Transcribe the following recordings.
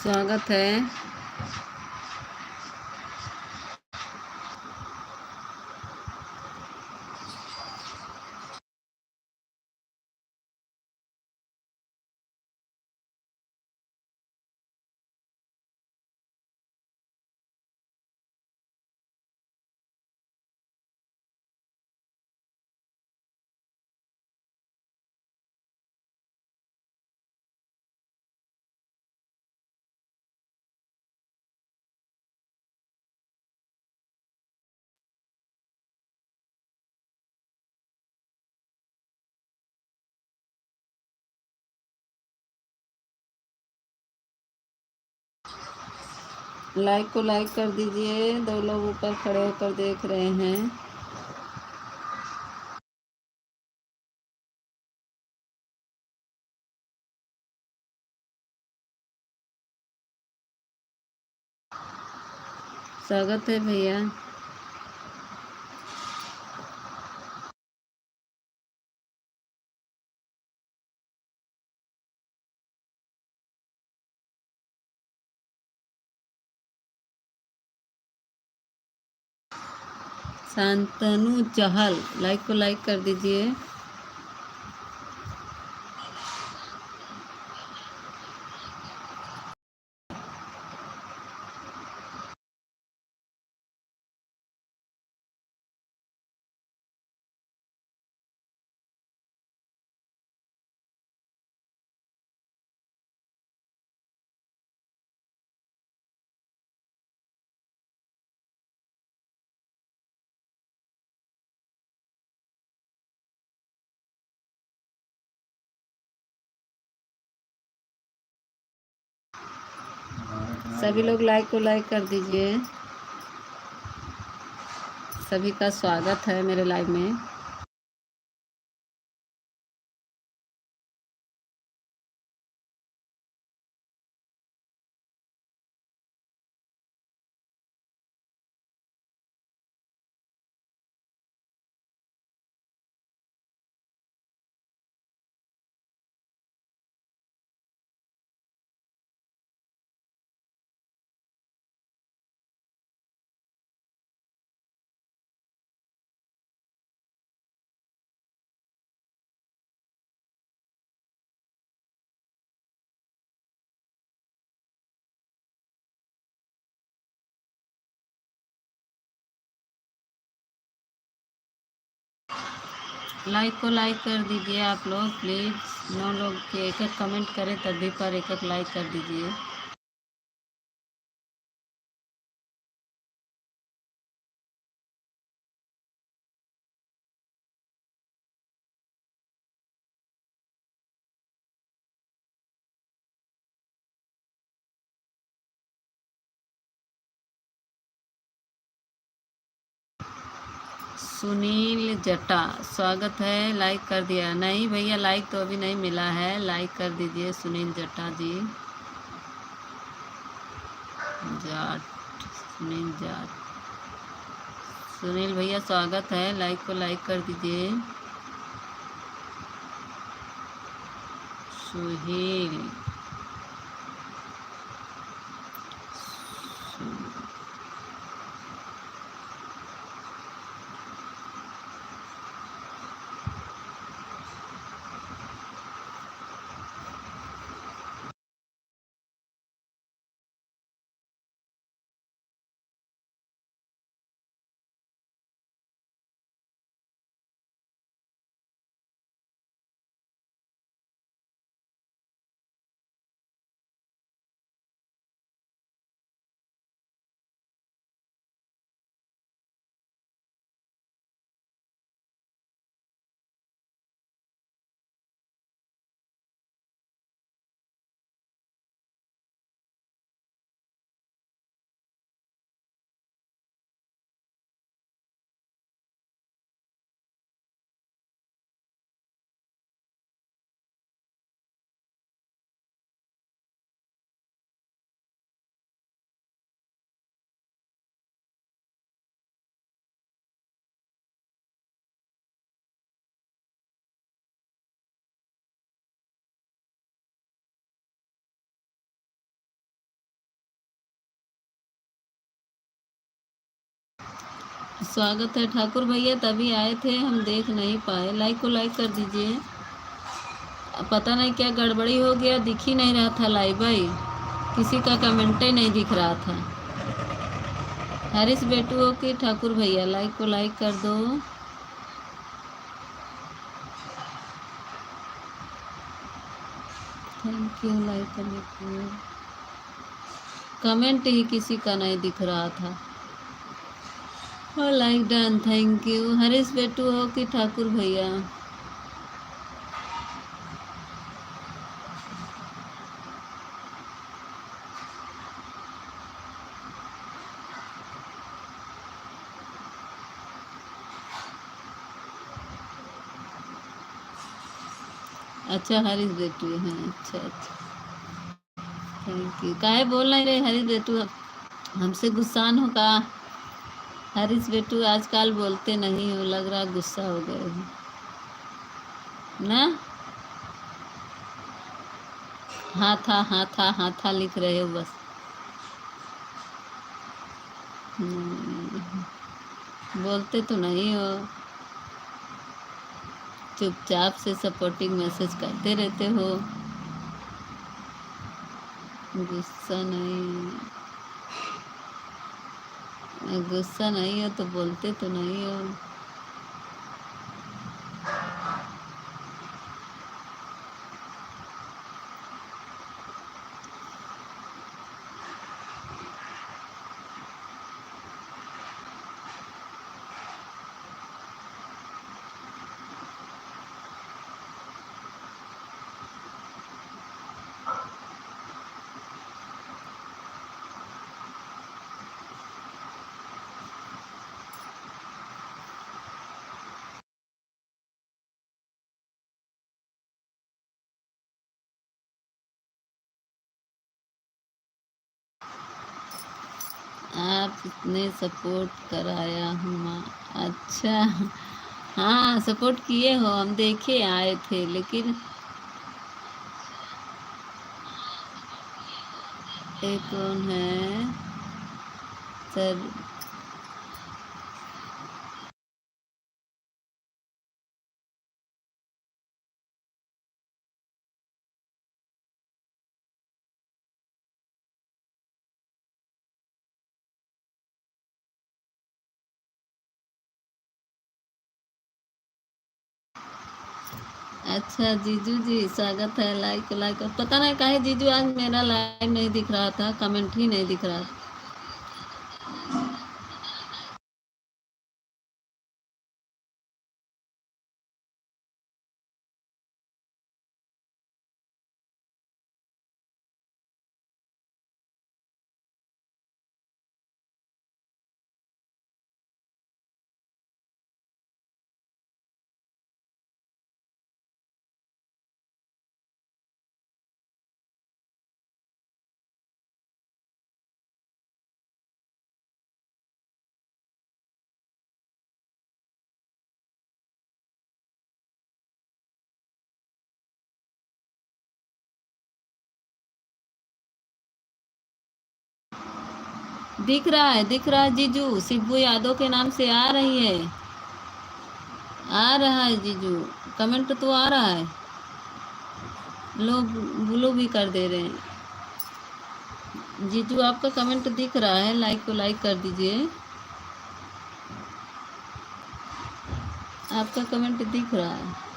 स्वागत है। लाइक को लाइक कर दीजिए। 2 लोग ऊपर खड़े होकर देख रहे हैं। स्वागत है भैया। शांतनु चहल, लाइक को लाइक कर दीजिए। सभी लोग लाइक को लाइक कर दीजिए। सभी का स्वागत है मेरे लाइव में। लाइक को लाइक कर दीजिए आप लोग प्लीज़। 9 लोग के एक एक कमेंट करें तभी पर एक एक लाइक कर दीजिए। सुनील जटा, स्वागत है। लाइक कर दिया? नहीं भैया, लाइक तो अभी नहीं मिला है। लाइक कर दीजिए सुनील जटा जी। जाट, सुनील जाट। सुनील भैया स्वागत है। लाइक को लाइक कर दीजिए। सुहेल, स्वागत है ठाकुर भैया, तभी आए थे, हम देख नहीं पाए। लाइक को लाइक कर दीजिए। पता नहीं क्या गड़बड़ी हो गया, दिख ही नहीं रहा था लाइव भाई, किसी का कमेंट ही नहीं दिख रहा था। हरीश बेटू हो कि ठाकुर भैया, लाइक को लाइक कर दो। थैंक यू लाइक करने के लिए। कमेंट ही किसी का नहीं दिख रहा था। और like done, thank you. Harish बेटू हो कि ठाकुर भैया? अच्छा हरीश बेटू हैं, अच्छा अच्छा, थैंक यू। काहे बोल नहीं रहे हरीश बेटू, हमसे गुस्सान हो का? हरीश बेटू आजकल बोलते नहीं हो, लग रहा गुस्सा हो गए हो ना। हाँ था लिख रहे हो बस। बोलते तो नहीं हो, चुपचाप से सपोर्टिंग मैसेज करते रहते हो। गुस्सा नहीं, गुस्सा नहीं हो तो बोलते तो नहीं हो। आपने सपोर्ट कराया हूँ माँ, अच्छा। हाँ सपोर्ट किए हो, हम देखे आए थे लेकिन। ये कौन है सर? अच्छा जीजू जी स्वागत है, लाइक लाइक। पता नहीं काहे जीजू आज मेरा लाइव नहीं दिख रहा था, कमेंट ही नहीं दिख रहा था। दिख रहा है, दिख रहा है जीजू, शिबू यादव के नाम से आ रही है, आ रहा है जीजू, कमेंट तो आ रहा है, लोग ब्लू भी कर दे रहे हैं। जीजू आपका कमेंट दिख रहा है, लाइक को लाइक कर दीजिए। आपका कमेंट दिख रहा है।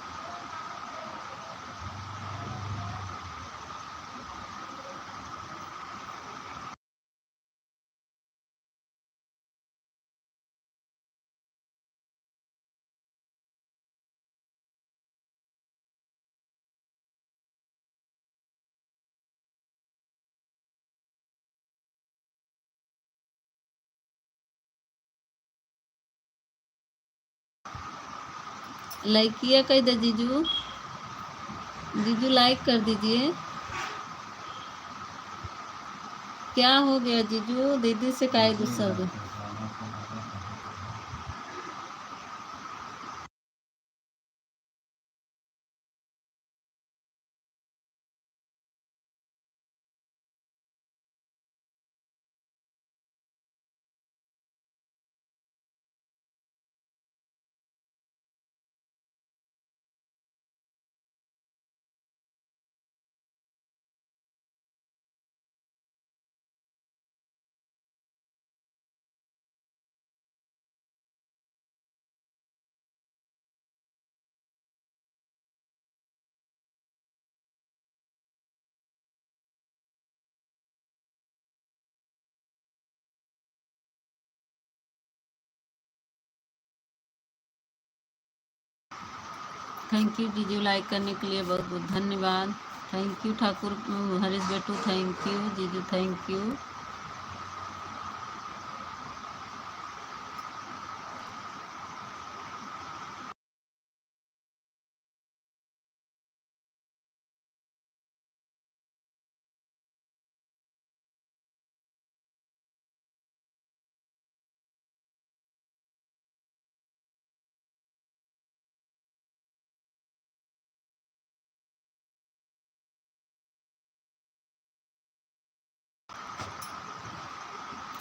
लाइक किया कह दे जीजू, जीजू लाइक कर दीजिए। क्या हो गया जीजू, दीदी से काहे गुस्सा हो गया? थैंक यू जीजू, लाइक करने के लिए बहुत बहुत धन्यवाद। थैंक यू ठाकुर हरीश बेटू, थैंक यू जीजू, थैंक यू।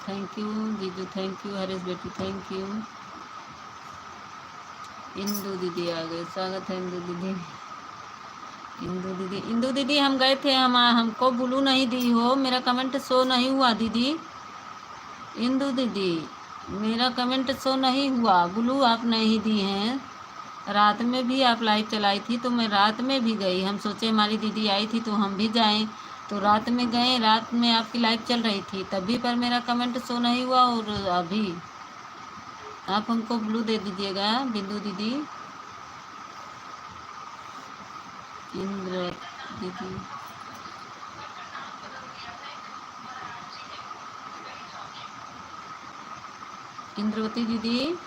थैंक यू जीजू, थैंक यू हरीश बेटू, थैंक यू। इंदू दीदी आ गए, स्वागत है इंदू दीदी। इंदू दीदी, इंदू दीदी हम गए थे, हमको ब्लू नहीं दी हो, मेरा कमेंट शो नहीं हुआ दीदी। इंदू दीदी मेरा कमेंट शो नहीं हुआ, ब्लू आप नहीं दी हैं। रात में भी आप लाइव चलाई थी तो मैं रात में भी गई, हम सोचे हमारी दीदी आई थी तो हम भी जाएं, तो रात में गए, रात में आपकी लाइव चल रही थी तभी पर मेरा कमेंट शो नहीं हुआ। और अभी आप हमको ब्लू दे दीजिएगा बिंदु दीदी। इंद्र दीदी, इंद्रवती दीदी,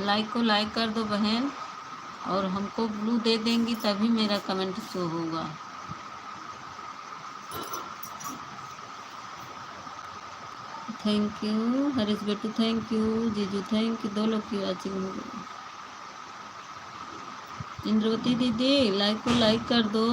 लाइक को लाइक कर दो बहन, और हमको ब्लू दे देंगी तभी मेरा कमेंट शो होगा। थैंक यू हरीश बेटू, थैंक यू जीजू, थैंक यू। दो लोग की वाचिंग हो गई। इंद्रवती दीदी लाइक को लाइक कर दो।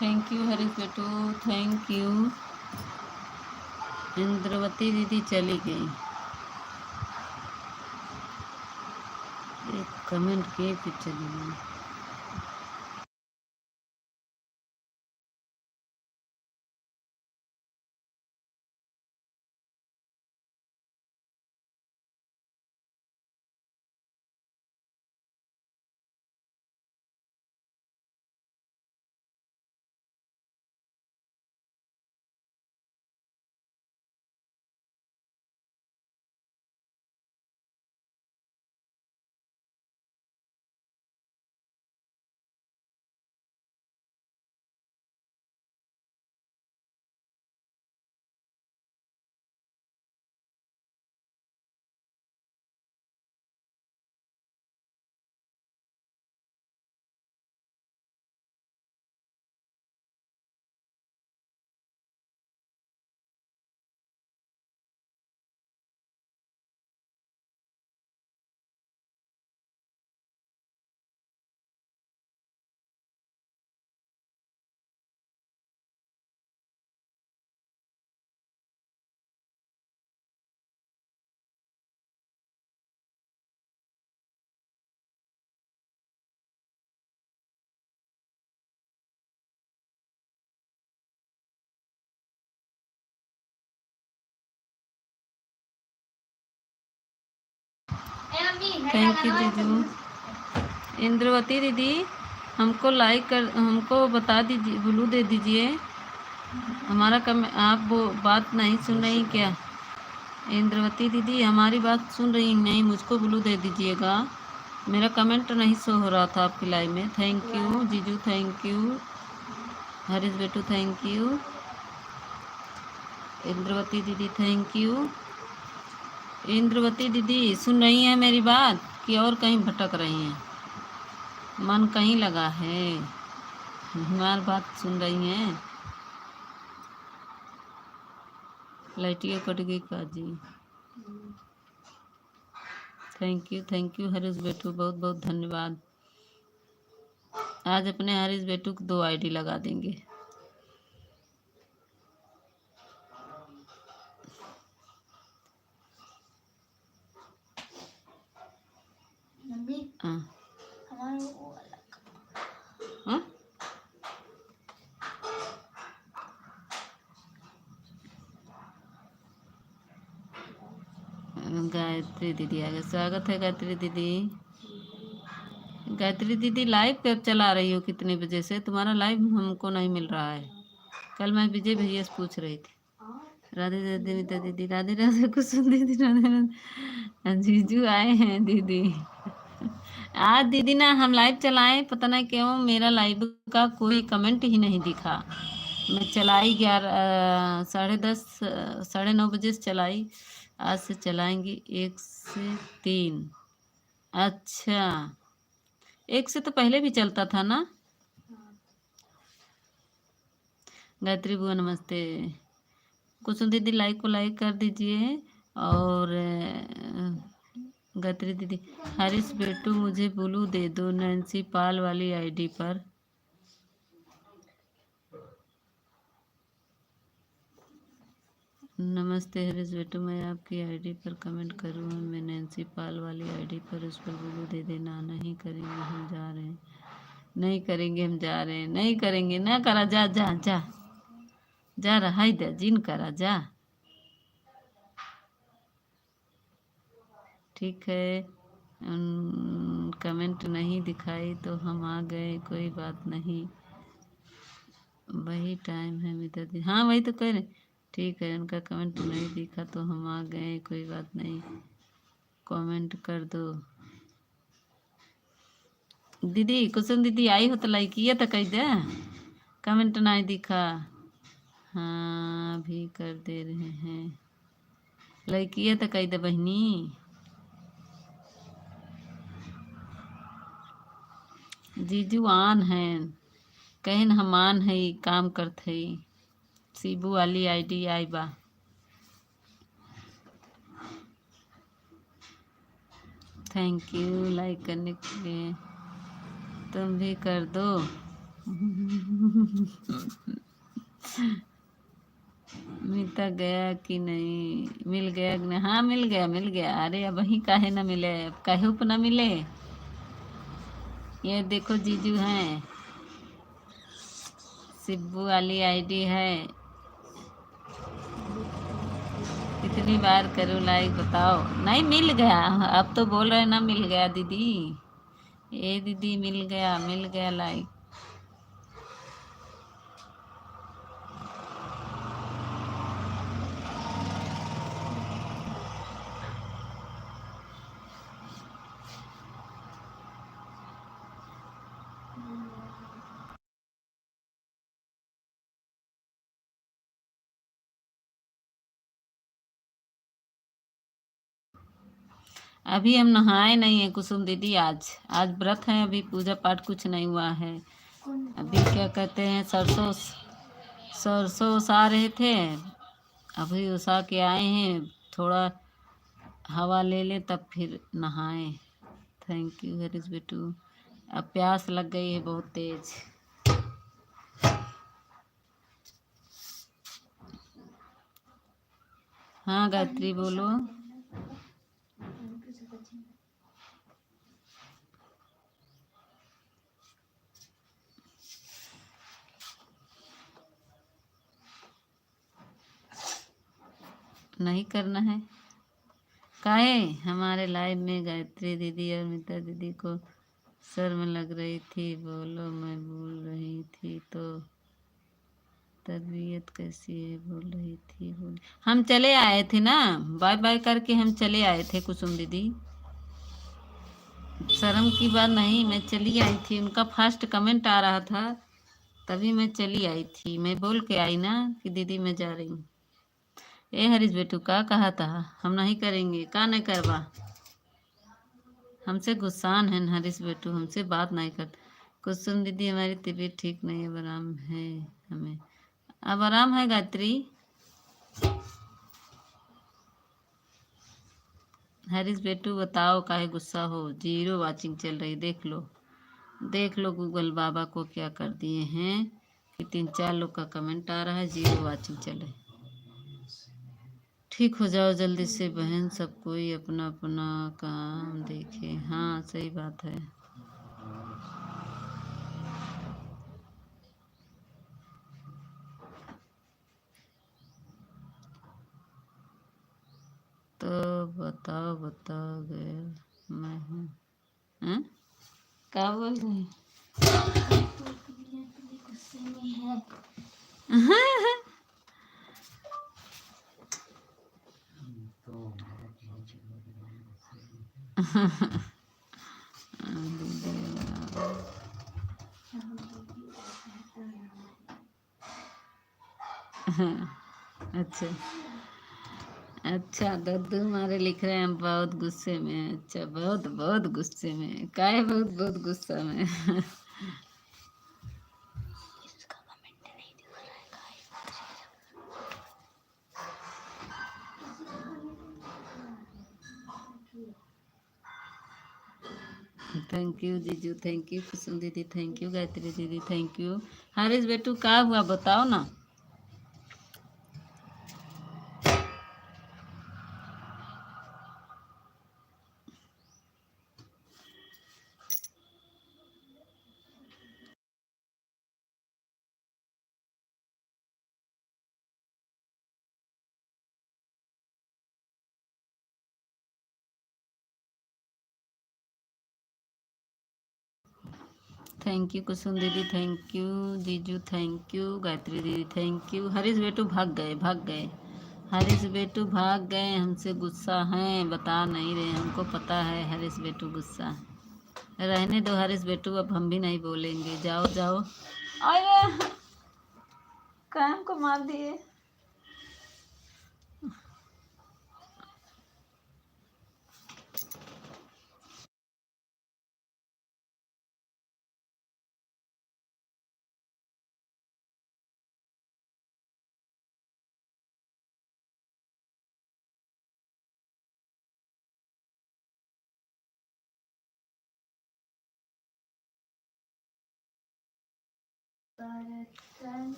थैंक यू हरीश बेटू, थैंक यू। इंद्रवती दीदी चली गई, एक कमेंट किए फिर चली गई। थैंक यू जीजू। इंद्रवती दीदी हमको लाइक कर, हमको बता दीजिए, ब्लू दे दीजिए। हमारा कम आप वो बात नहीं सुन रही क्या? इंद्रवती दीदी हमारी बात सुन रही नहीं, मुझको ब्लू दे दीजिएगा। मेरा कमेंट नहीं शो हो रहा था आपकी लाइव में। थैंक यू जीजू, थैंक यू हरीश बेटू, थैंक यू इंद्रवती दीदी, थैंक यू। इंद्रवती दीदी सुन रही हैं मेरी बात कि और कहीं भटक रही हैं? मन कहीं लगा है? हमारी बात सुन रही हैं? लाइटिया कट गई का जी? थैंक यू हरीश बेटू, बहुत बहुत धन्यवाद। आज अपने हरीश बेटू को 2 आईडी लगा देंगे। हाँ हाँ? गायत्री दीदी आ गए, स्वागत है गायत्री दीदी। गायत्री दीदी लाइव कब चला रही हो, कितने बजे से? तुम्हारा लाइव हमको नहीं मिल रहा है। कल मैं विजय भैया से पूछ रही थी। राधे राधे मीता दीदी, राधे राधे कुसुम दीदी, राधे राधे जीजू आए हैं दीदी। आज दीदी ना हम लाइव चलाए, पता नहीं क्यों मेरा लाइव का कोई कमेंट ही नहीं दिखा। मैं चलाई 10:30 9:30 से चलाई। आज से चलाएंगी 1 से 3। अच्छा, 1 से तो पहले भी चलता था ना? गायत्री बुआ नमस्ते। कुसुम दीदी लाइक को लाइक कर दीजिए। और गायत्री दीदी, हरीश बेटू मुझे ब्लू दे दो नैन्सी पाल वाली आईडी पर। नमस्ते हरीश बेटू, मैं आपकी आईडी पर कमेंट करूँगा, मैं नैन्सी पाल वाली आईडी पर उस पर ब्लू दे देना। नहीं करेंगे हम जा रहे हैं, नहीं करेंगे हम जा रहे हैं, नहीं करेंगे ना करा। जा जा जा जा रहा दे जिन करा जा। ठीक है, कमेंट नहीं दिखाई तो हम आ गए, कोई बात नहीं। वही टाइम है मिता दी, हाँ वही तो कह रहे। ठीक है, उनका कमेंट नहीं दिखा तो हम आ गए, कोई बात नहीं, कमेंट कर दो। दीदी कुसुम दीदी आई हो तो लाइक किया तो कह दे, कमेंट नहीं दिखा। हाँ भी कर दे रहे हैं, लाइक किया तो कह दे बहनी। जीजू आन हैं, कहन हम आन है, काम करते ही। सीबू वाली आईडी आई बा। थैंक यू लाइक करने के लिए, तुम भी कर दो। मीता गया कि नहीं, मिल गया कि नहीं? हाँ मिल गया, मिल गया। अरे अब वही काहे ना मिले, अब काहे उप ना मिले। ये देखो जीजू हैं, सिब्बू वाली आईडी है। कितनी बार करूँ लाइक बताओ? नहीं मिल गया, अब तो बोल रहे ना मिल गया दीदी। ये दीदी मिल गया लाइक। अभी हम नहाए नहीं है कुसुम दीदी, आज आज व्रत है, अभी पूजा पाठ कुछ नहीं हुआ है। अभी क्या कहते हैं, सरसों सरसों उसा रहे थे, अभी उसा के आए हैं, थोड़ा हवा ले ले तब फिर नहाए। थैंक यू हरीश बेटू। अब प्यास लग गई है बहुत तेज। हाँ गायत्री बोलो। नहीं करना है काहे? हमारे लाइव में गायत्री दीदी और मीता दीदी को शर्म लग रही थी, बोलो मैं भूल रही थी तो। तबीयत कैसी है, बोल रही थी, बोल। हम चले आए थे ना, बाय बाय करके हम चले आए थे कुसुम दीदी। शर्म की बात नहीं, मैं चली आई थी, उनका फर्स्ट कमेंट आ रहा था, तभी मैं चली आई थी। मैं बोल के आई ना कि दीदी मैं जा रही हूँ। ए हरीश बेटू का कहा था हम नहीं करेंगे, का नहीं करवा। हमसे गुस्सान है हरीश बेटू, हमसे बात नहीं कर। कुसुम दीदी हमारी तबीयत ठीक नहीं है, अब आराम है हमें। अब आराम है गायत्री। हरीश बेटू बताओ काहे गुस्सा हो, 0 वाचिंग चल रही, देख लो। देख लो गूगल बाबा को क्या कर दिए हैं कि 3-4 लोग का कमेंट आ रहा है, 0 वाचिंग चल रही। ठीक हो जाओ जल्दी से बहन, सब कोई अपना अपना काम देखे। हाँ सही बात है। तो बताओ बताओ गए मैं हूँ। हैं? क्या बोल रहे हैं? अच्छा अच्छा, दद्दू हमारे लिख रहे हैं बहुत गुस्से में हैं। अच्छा, बहुत बहुत गुस्से में हैं। काहे बहुत बहुत गुस्सा में? थैंक यू जीजू, थैंक यू कुसुम दीदी, थैंक यू गायत्री दीदी, थैंक यू। हरीश बेटू क्या हुआ बताओ ना। थैंक यू कुसुम दीदी, थैंक यू जीजू, थैंक यू गायत्री दीदी, थैंक यू। हरीश बेटू भाग गए, भाग गए। हरीश बेटू भाग गए, हमसे गुस्सा हैं, बता नहीं रहे, हमको पता है हरीश बेटू गुस्सा है। रहने दो हरीश बेटू, अब हम भी नहीं बोलेंगे, जाओ जाओ। अरे काम को मार दिए।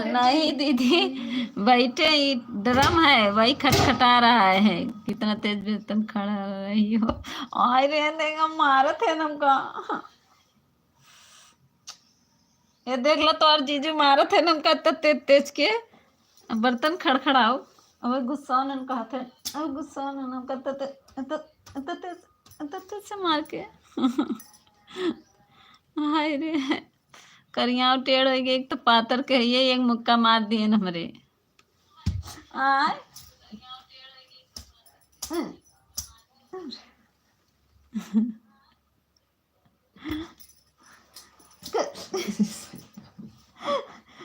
नहीं दीदी, बैठे ही ड्रम है वही खटखटा रहा है, कितना तेज भी तुम खड़ा रही हो। आए रे देगा मारत है नमका। ये देख लो तो, और जीजू मारत है नमका तो तेज तेज के। बर्तन खड़खड़ाओ। अब गुस्सा ने कहा था, अब गुस्सा ने नमका तो तेज से मार के। हाय रे, करिया टेढ़ हो गई, एक तो पातर कहिए, एक मुक्का मार दिए न हमरे। आय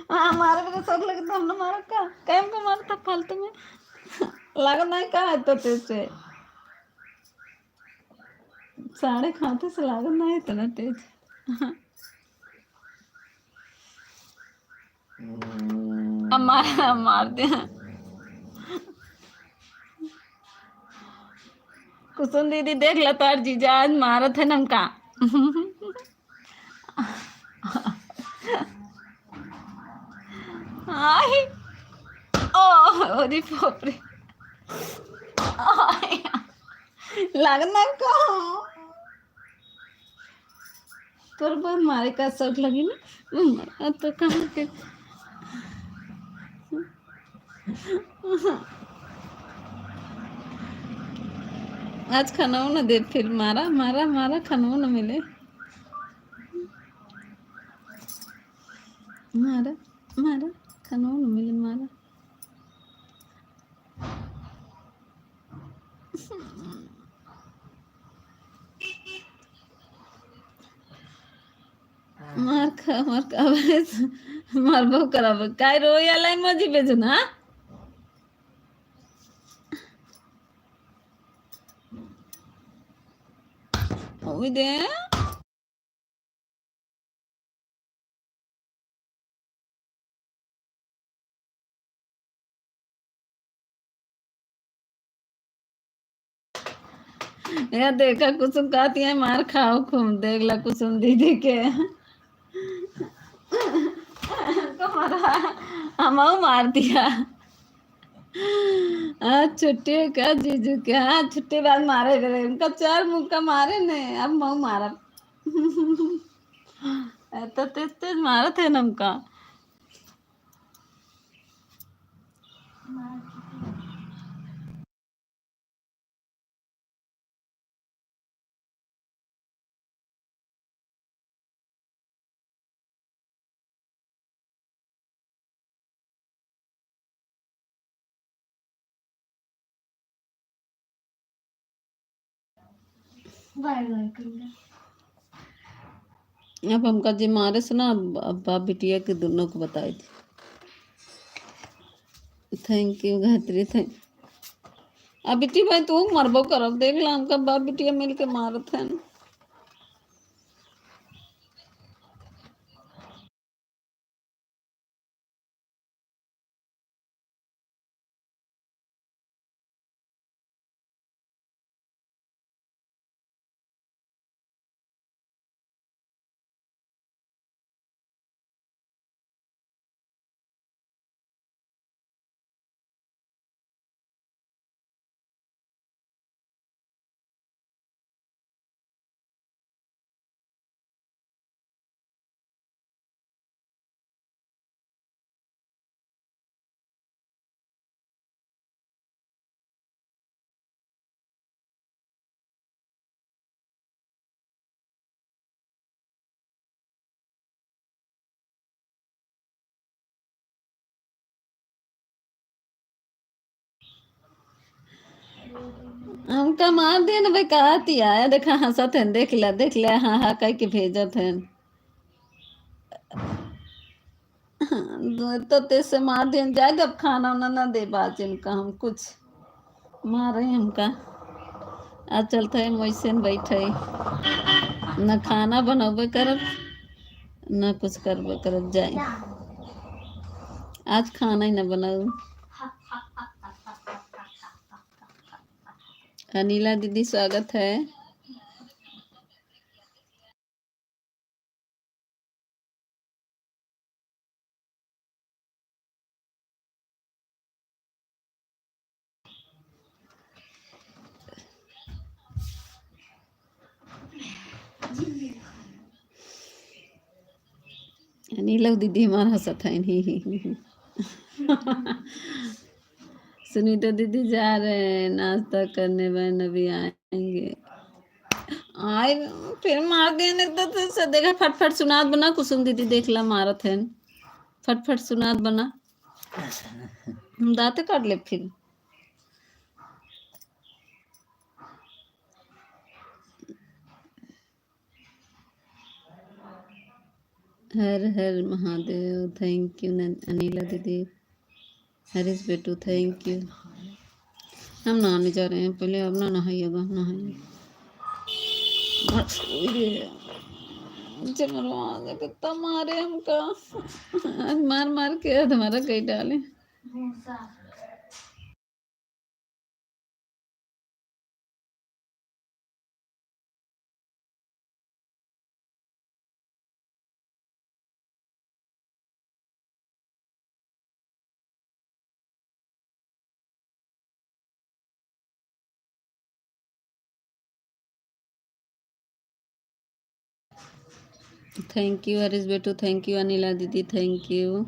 हाँ, हमारे भी तो शौक लगता, हमने मारा का कैम को मारा था फालतू में। लागत नहीं का है तो तेज से, साढ़े खाते से लागत नहीं इतना तेज। अब मार दे। कुसुम दीदी देख लो तार जीजा आज मारत है नमका। आई ओ अरे बाप रे। आय, लगना का तोर बहुत मारे का शौक लगी ना, तो कहाँ के। आज खाना न दे, फिर मारा मारा मारा खाना न मिले। मारा मारा खानो न मिले मारा मार खा मार बहु कराब काय रोयाला मजी बेजू ना ओई दे या देखा कुसुम कहती है मार खाओ खूब देख ला कुसुम दीदी के तो मारा हम मार दिया छुट्टी का जीजू के हाँ छुट्टी बाद मारे गए उनका चार मुक्का मारे ने अब मऊ मारा तो तेज तेज मारा थे ना उनका अब हमका जी मारे से ना अब बाप बिटिया के दोनों को बताई थी थैंक यू गायत्री थैंक अब बिटी भाई तू मरबो करब देख ला हमका बाप बिटिया मिल के मारत है हमका मार दिया ना भाई कहा थी आया देखा हंसत है देख ले हाँ हाँ कह के भेजत है तो तेसे मार दिन जाएगा अब खाना वाना ना दे बाज इनका हम कुछ मारे हमका आज चलते है वैसे न बैठे न खाना बनबे करब न कुछ करबे करब जाए आज खाना ही न बनाऊ अनिला दीदी स्वागत है अनिला दीदी हमारा हंसत है ही सुनीता दीदी जा रहे हैं नाश्ता करने बहन अभी आएंगे आए फिर मार देने तो देखा फटफट सुनात बना कुसुम दीदी देख ला मारत है फटफट सुनात बना हम दाते काट ले फिर हर हर महादेव थैंक यू अनिला दीदी हरीश बेटू थैंक यू हम नहाने जा रहे हैं पहले अब ना नहाइएगा नहाइए मरवा कितना मारे हमका मार मार के हमारा कहीं डाले थैंक यू हरीश बेटू थैंक यू अनिला दीदी थैंक यू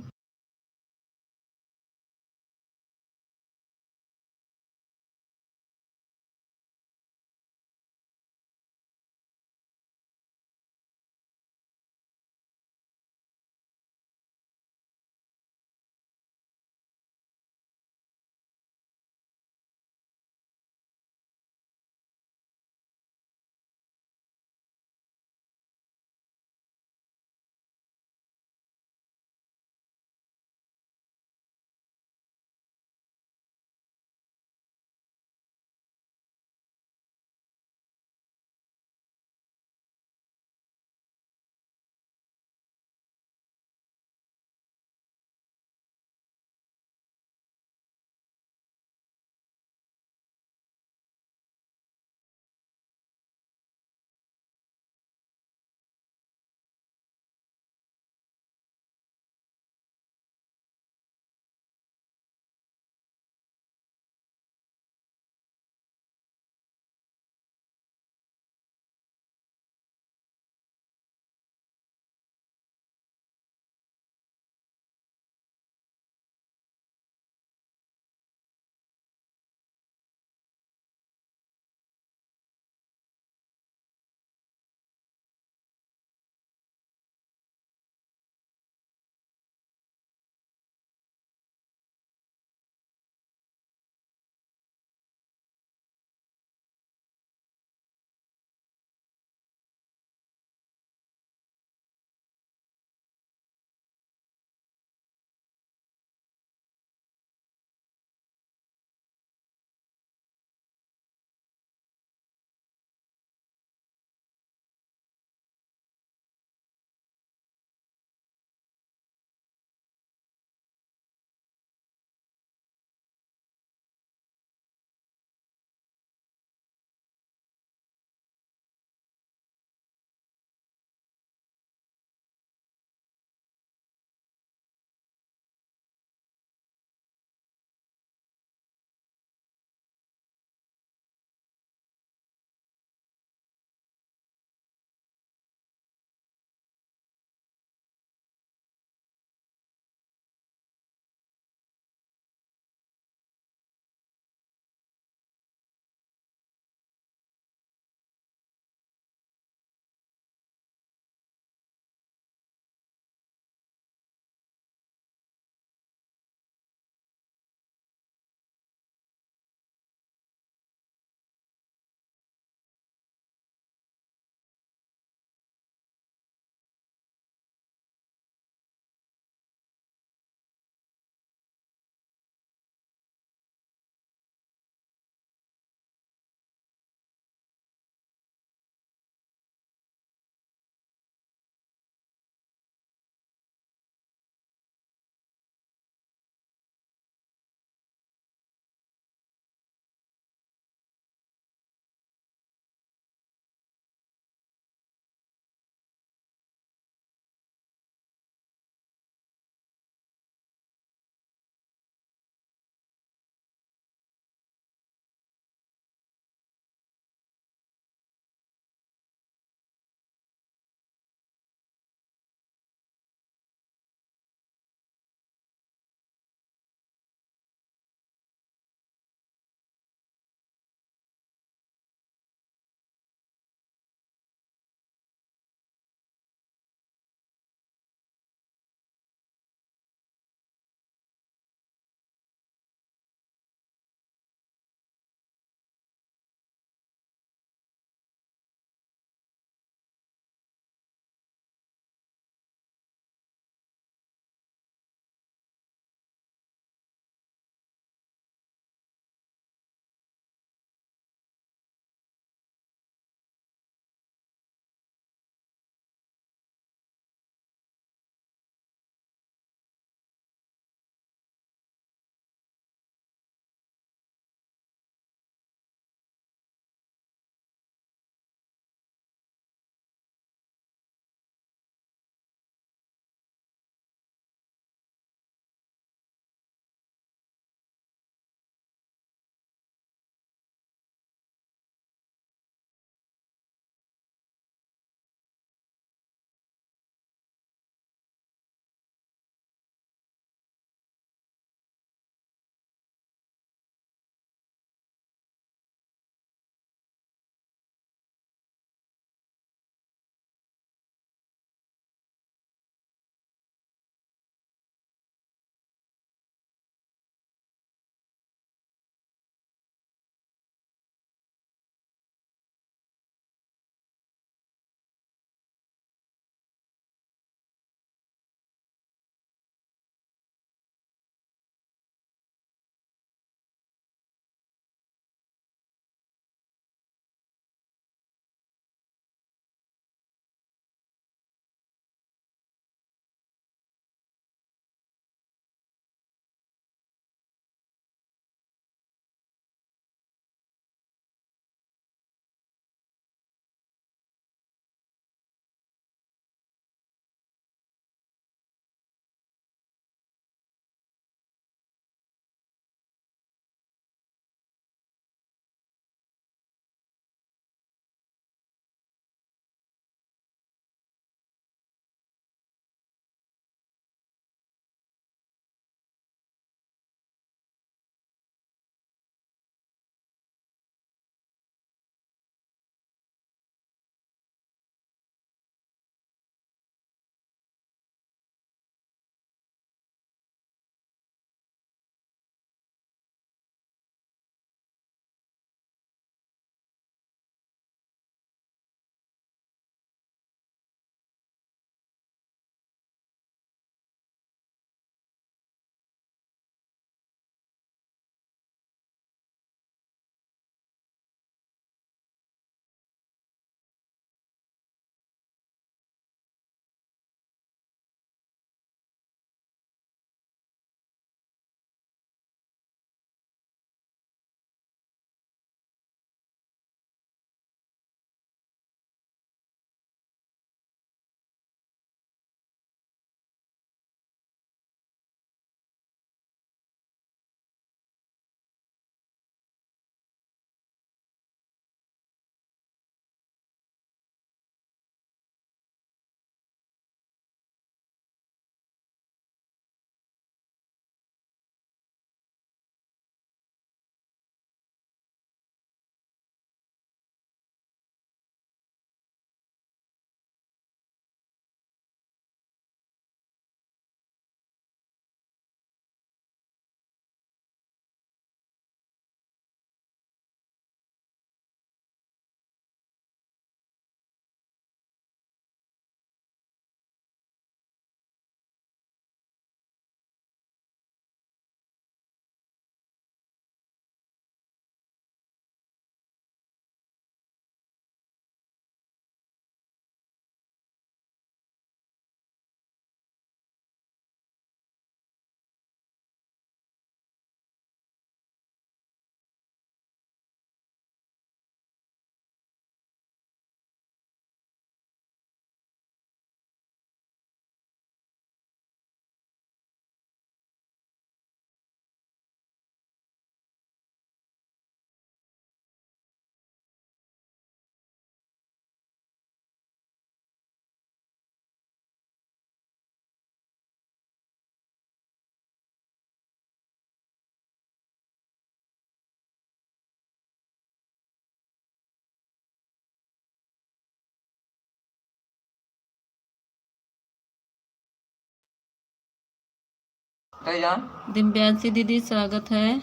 दिव्यांशी दीदी स्वागत है।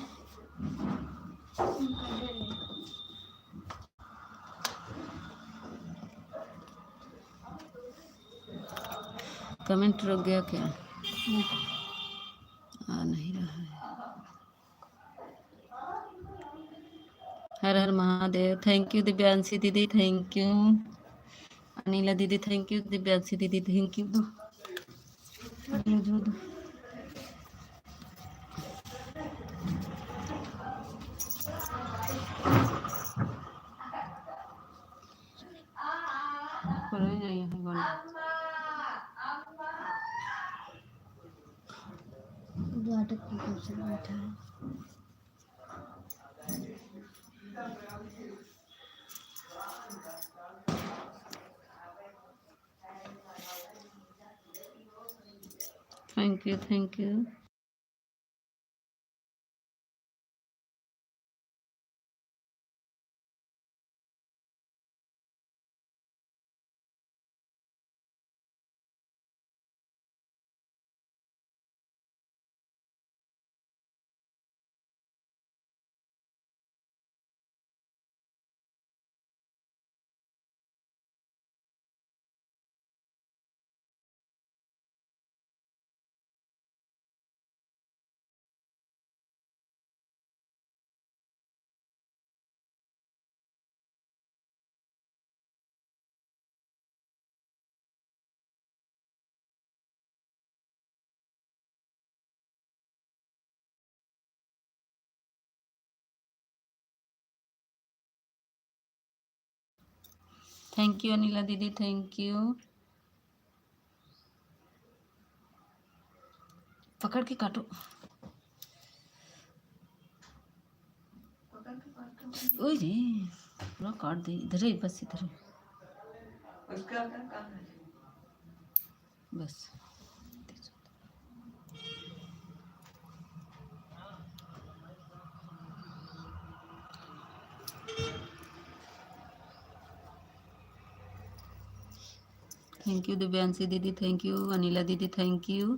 कमेंट रुक गया क्या? आ नहीं रहा है। हर हर महादेव। थैंक यू दिव्यांशी दीदी, थैंक यू। अनिला दीदी थैंक यू, दिव्यांशी दीदी थैंक यू। दो thank you, thank you. Thank you Anila दीदी, थैंक यू। पकड़ के काटो। ओए रे, पूरा काट दे। इधर है, बस इधर है। बस थैंक यू दिव्यांशी दीदी, थैंक यू अनिला दीदी, थैंक यू।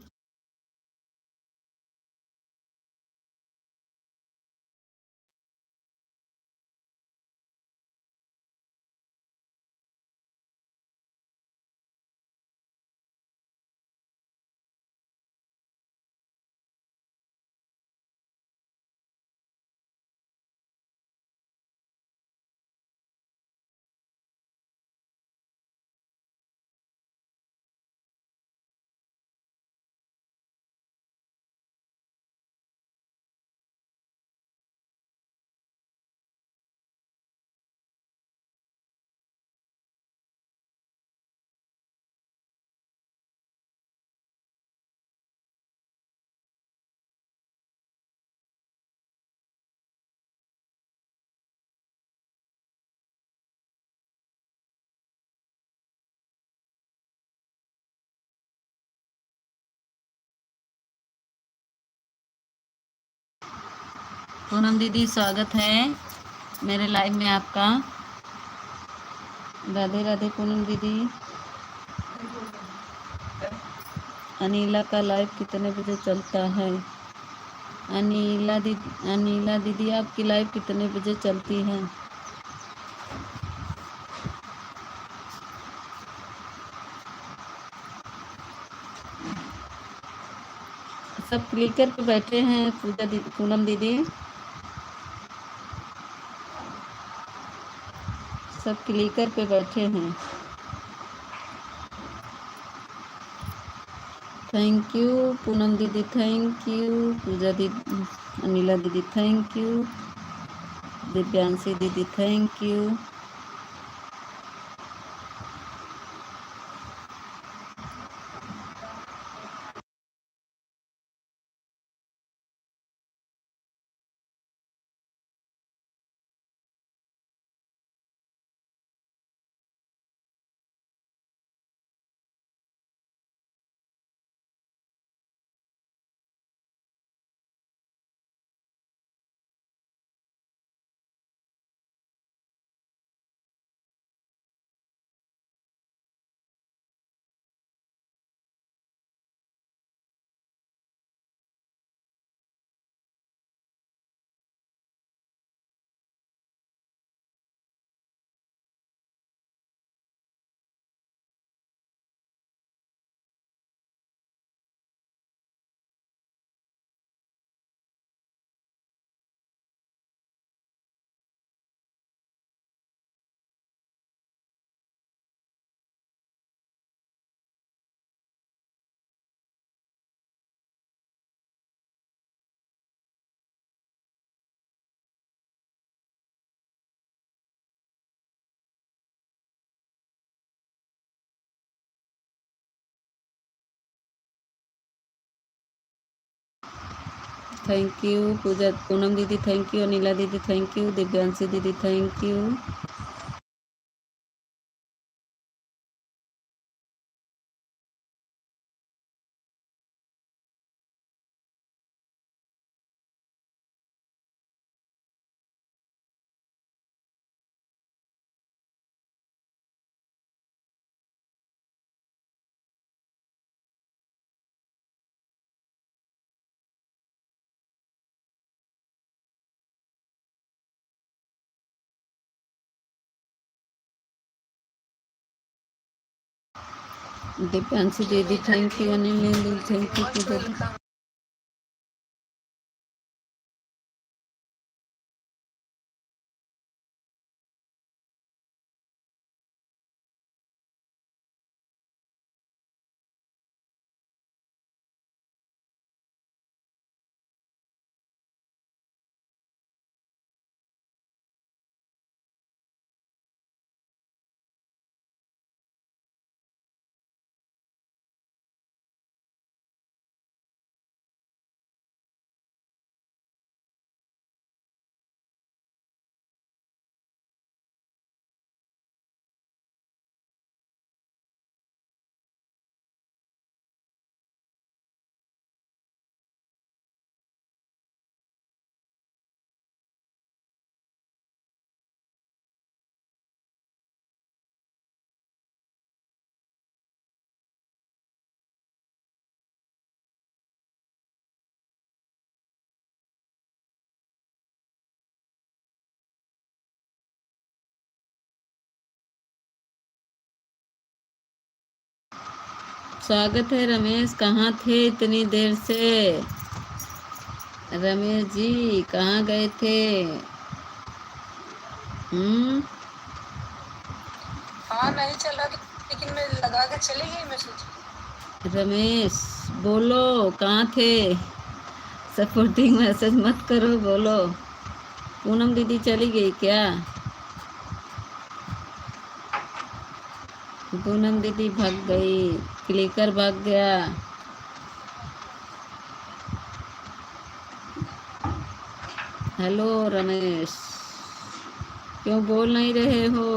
पूनम दीदी स्वागत है मेरे लाइव में आपका। राधे राधे पूनम दीदी। अनिला का लाइव कितने बजे चलता है? अनिला दीदी आपकी लाइव कितने बजे चलती है? सब क्लिकर पे बैठे हैं पूजा दीदी, पूनम दीदी सब क्लिकर पे बैठे हैं। थैंक यू पूनम दीदी, थैंक यू पूजा दीदी, अनिला दीदी थैंक यू, दिव्यांशी दीदी थैंक यू। थैंक यू, पूजा पूनम दीदी थैंक यू, अनिला दीदी थैंक यू, दिव्यांशी दीदी थैंक यू। दिव्यांशी दीदी थैंक यू, अनिल दीदी थैंक यू, पूजा दीदी। स्वागत है रमेश, कहाँ थे इतनी देर से? रमेश जी कहाँ गए थे? हम्म। हाँ नहीं चल रहा था, लेकिन मैं लगा के चली गई मैसेज। रमेश बोलो कहाँ थे? सपोर्टिंग मैसेज मत करो, बोलो। पूनम दीदी चली गई क्या? पूनम दीदी भाग गई, क्लिकर भाग गया। हेलो रमेश, क्यों बोल नहीं रहे हो?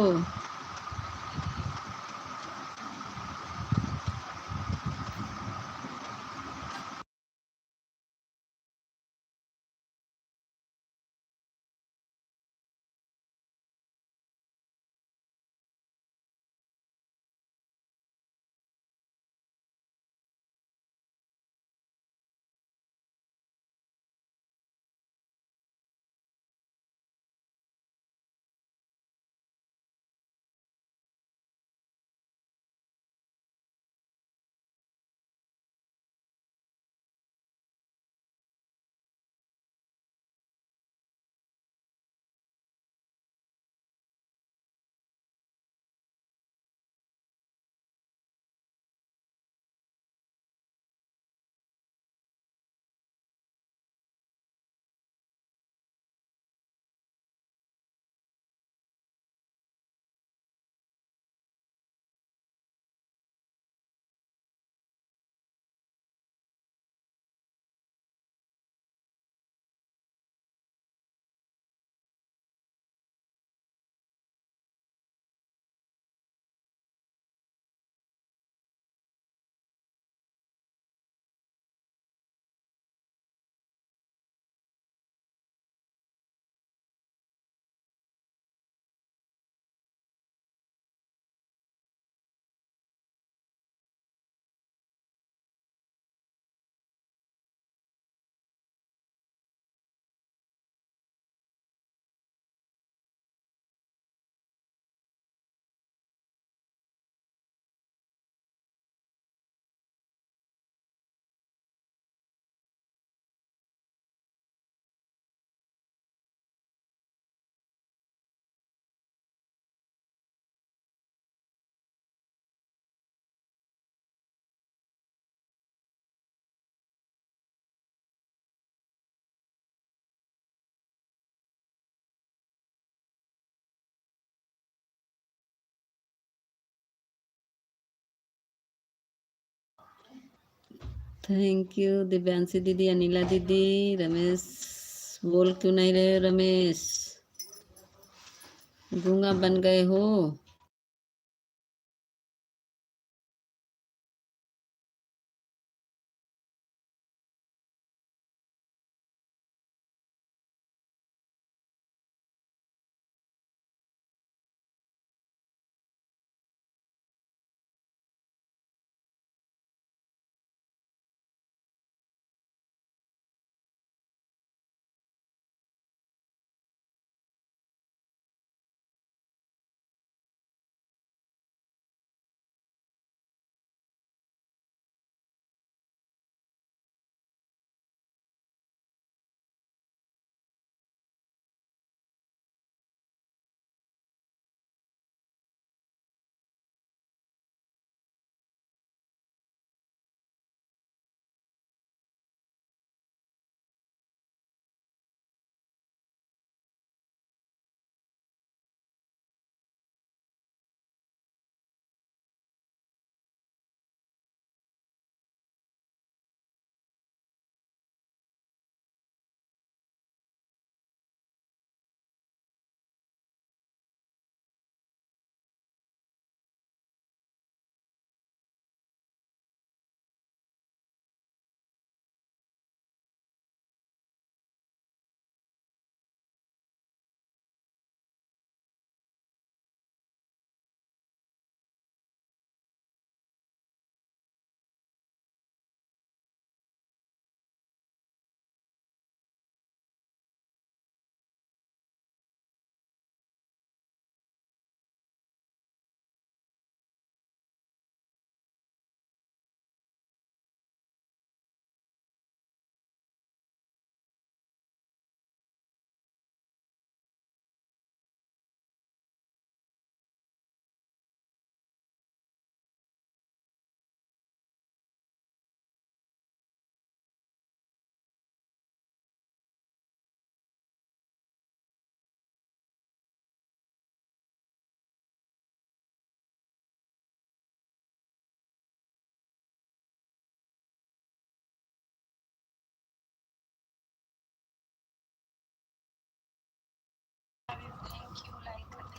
थैंक यू दिव्यांशी दीदी, अनिला दीदी। रमेश बोल क्यों नहीं रहे रमेश? गूंगा बन गए हो?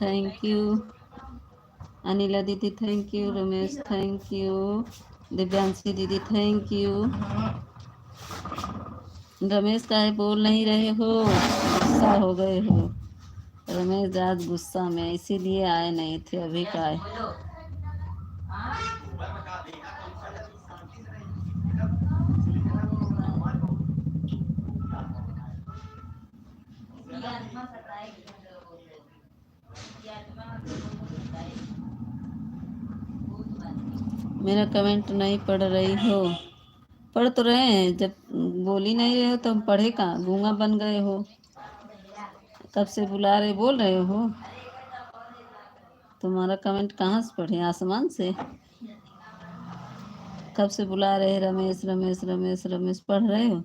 थैंक यू अनिला दीदी, thank you Ramesh, thank you Divyanshi दीदी, थैंक यू। रमेश काहे बोल नहीं रहे हो? गुस्सा हो गए हो? रमेश आज गुस्सा में, इसीलिए आए नहीं थे अभी का आए। मेरा कमेंट नहीं पढ़ रही हो? पढ़ तो रहे हैं, जब बोल ही नहीं रहे हो तो हम पढ़े कहाँ? गूंगा बन गए हो? कब से बुला रहे, बोल रहे हो? तुम्हारा कमेंट कहाँ से पढ़े? आसमान से? कब से बुला रहे रमेश रमेश रमेश रमेश, पढ़ रहे हो?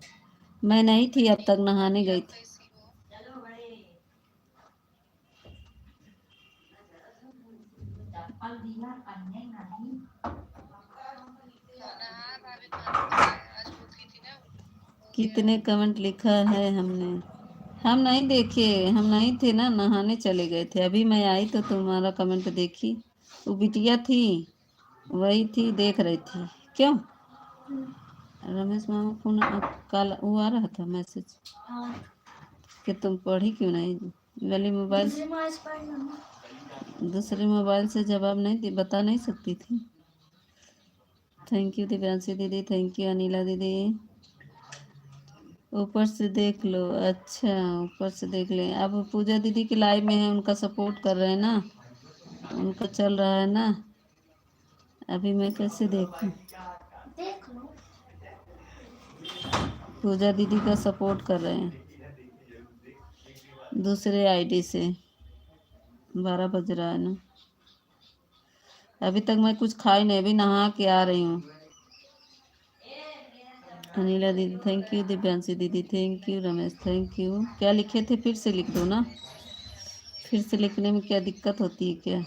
मैं नहीं थी, अब तक नहाने गई थी। कितने कमेंट लिखा है हमने? हम नहीं देखे, हम नहीं थे ना, नहाने चले गए थे। अभी मैं आई तो तुम्हारा कमेंट देखी। वो बिटिया थी, वही थी, देख रही थी। क्यों? रमेश मामा फोन कल वो आ रहा था मैसेज कि तुम पढ़ी क्यों नहीं वाली मोबाइल? दूसरे मोबाइल से जवाब नहीं दी, बता नहीं सकती थी। थैंक यू दिव्यांशी दीदी, थैंक यू अनिला दीदी। ऊपर से देख लो, अच्छा ऊपर से देख लें। अब पूजा दीदी की लाइव में है, उनका सपोर्ट कर रहे हैं ना, उनका चल रहा है ना। अभी मैं कैसे देखूं? पूजा दीदी का सपोर्ट कर रहे हैं दूसरे आईडी से। 12 बज रहा है ना। अभी तक मैं कुछ खाई नहीं, अभी नहा के आ रही हूँ। अनिला दीदी थैंक यू, दिव्यांशी दीदी thank you, Ramesh thank you. क्या लिखे थे? फिर से लिख दो ना। फिर से लिखने में क्या दिक्कत होती है क्या?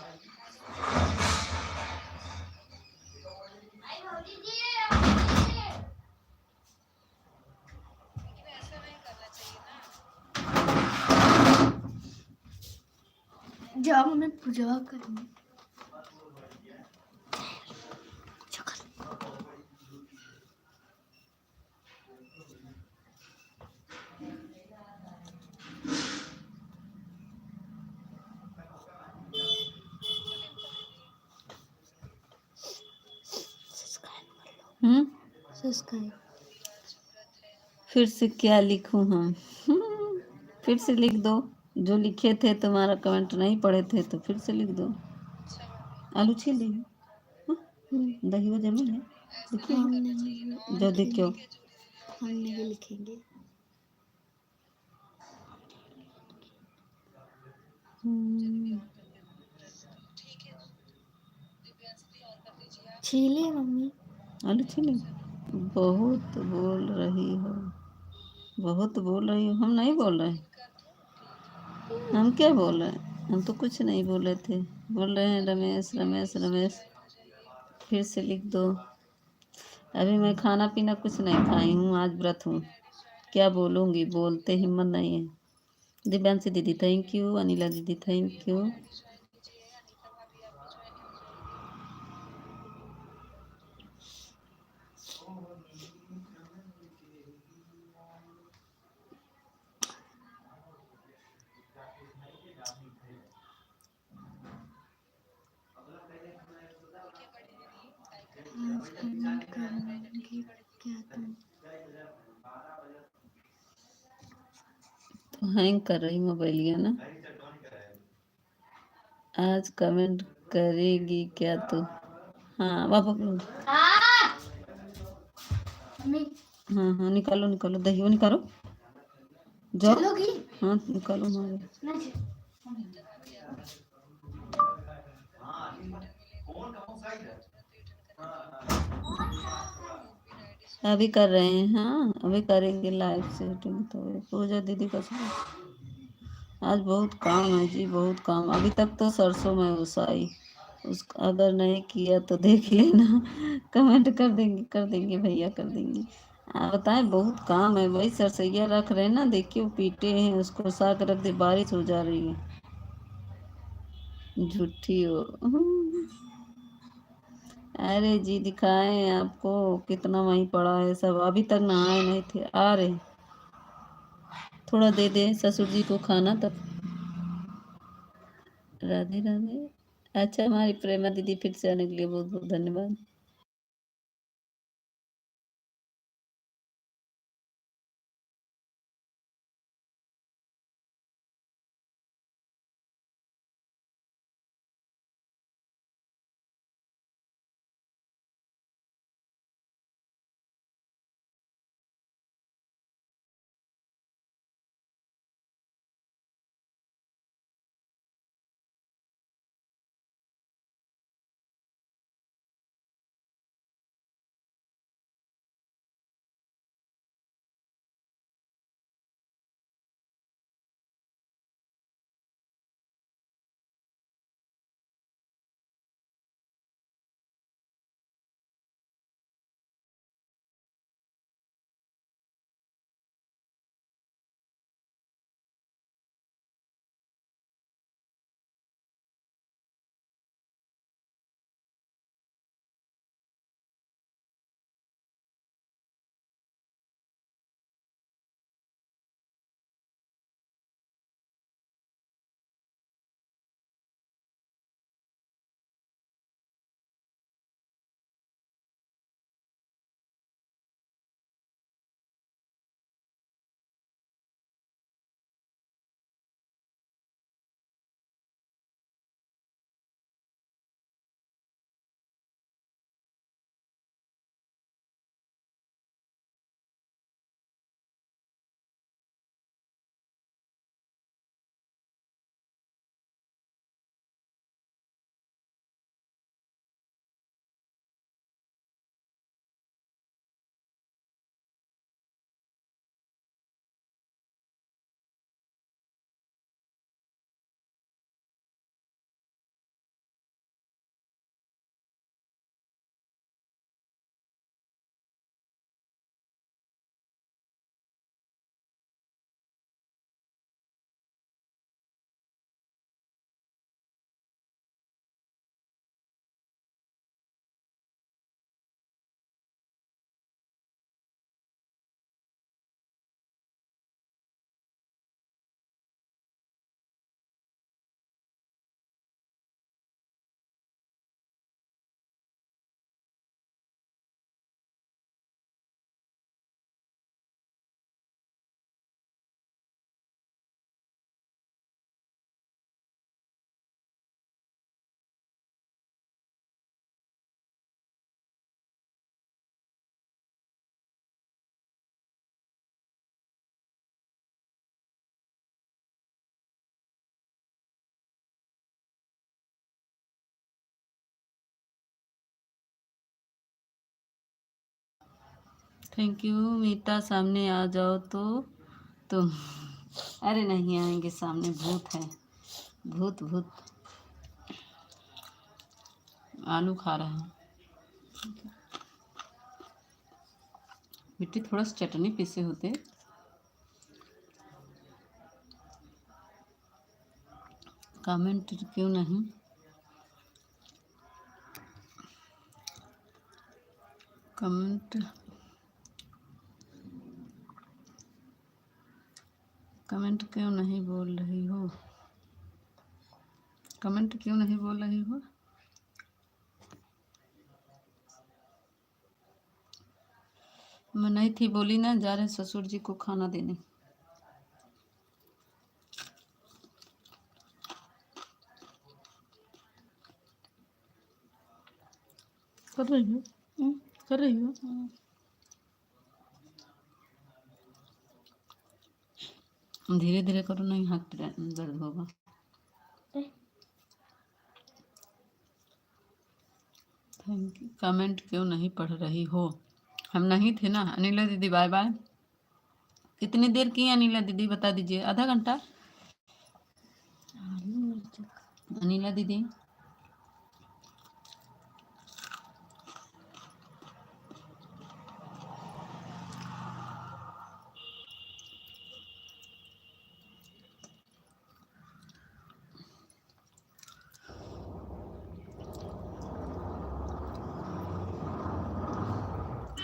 जाओ मैं पूजा करूँगी। सब्सक्राइब फिर से क्या लिखूं हम? फिर से लिख दो, जो लिखे थे तुम्हारा कमेंट नहीं पढ़े थे तो फिर से लिख दो। आलू छील ली? दही वो जमी है, देखिए जो देखो। हम नहीं लिखेंगे। छीले मम्मी। आलू छीली? बहुत बोल रही हो, बहुत बोल रही हो। हम नहीं बोल रहे, हम क्या बोल रहे हैं? हम तो कुछ नहीं बोले थे। बोल रहे हैं रमेश रमेश रमेश। फिर से लिख दो। अभी मैं खाना पीना कुछ नहीं खाई हूँ, आज व्रत हूँ। क्या बोलूँगी, बोलते हिम्मत नहीं है। दिव्यांशी दीदी थैंक यू, अनिला दीदी थैंक यू। क्या तुम तो हैंग कर रही मोबाइलिया ना। आज कमेंट करेगी क्या तू? हाँ बाबा। हाँ हाँ निकालो निकालो, दही वो निकालो जाओ। चलोगी? हाँ निकालो मारो। अभी कर रहे हैं, हाँ अभी करेंगे लाइव सेटिंग। तो पूजा दीदी का आज बहुत काम है जी, बहुत काम। अभी तक तो सरसों में उसाई, उस अगर नहीं किया तो देख लेना। कमेंट कर देंगे भैया, कर देंगे। आप बताएं, बहुत काम है भाई। सरसैया रख रहे हैं ना, देखिए वो पीटे हैं, उसको उसा के रख दे, बारिश हो जा रही है। झूठी हो। अरे जी दिखाएं आपको कितना वहीं पड़ा है सब, अभी तक नहाए नहीं थे। आ रहे, थोड़ा दे दे ससुर जी को खाना तब। राधे राधे। अच्छा हमारी प्रेमा दीदी फिर से आने के लिए बहुत बहुत धन्यवाद। थैंक यू मीता, सामने आ जाओ तो तुम। अरे नहीं आएंगे सामने, भूत है, भूत भूत। आलू खा रहा है बेटी, थोड़ा सा चटनी पीसे होते। कमेंट क्यों नहीं? कमेंट क्यों नहीं बोल रही हो? कमेंट क्यों नहीं बोल रही हो? मैं नहीं थी, बोली ना, जा रहे ससुर जी को खाना देने। कर रही हो? कर रही हो? धीरे धीरे करो, नहीं हाथ दर्द होगा। Thank you. कमेंट क्यों नहीं पढ़ रही हो? हम नहीं थे ना। अनिला दीदी बाय बाय। कितनी देर की अनिला दीदी बता दीजिए? आधा घंटा। अनिला दीदी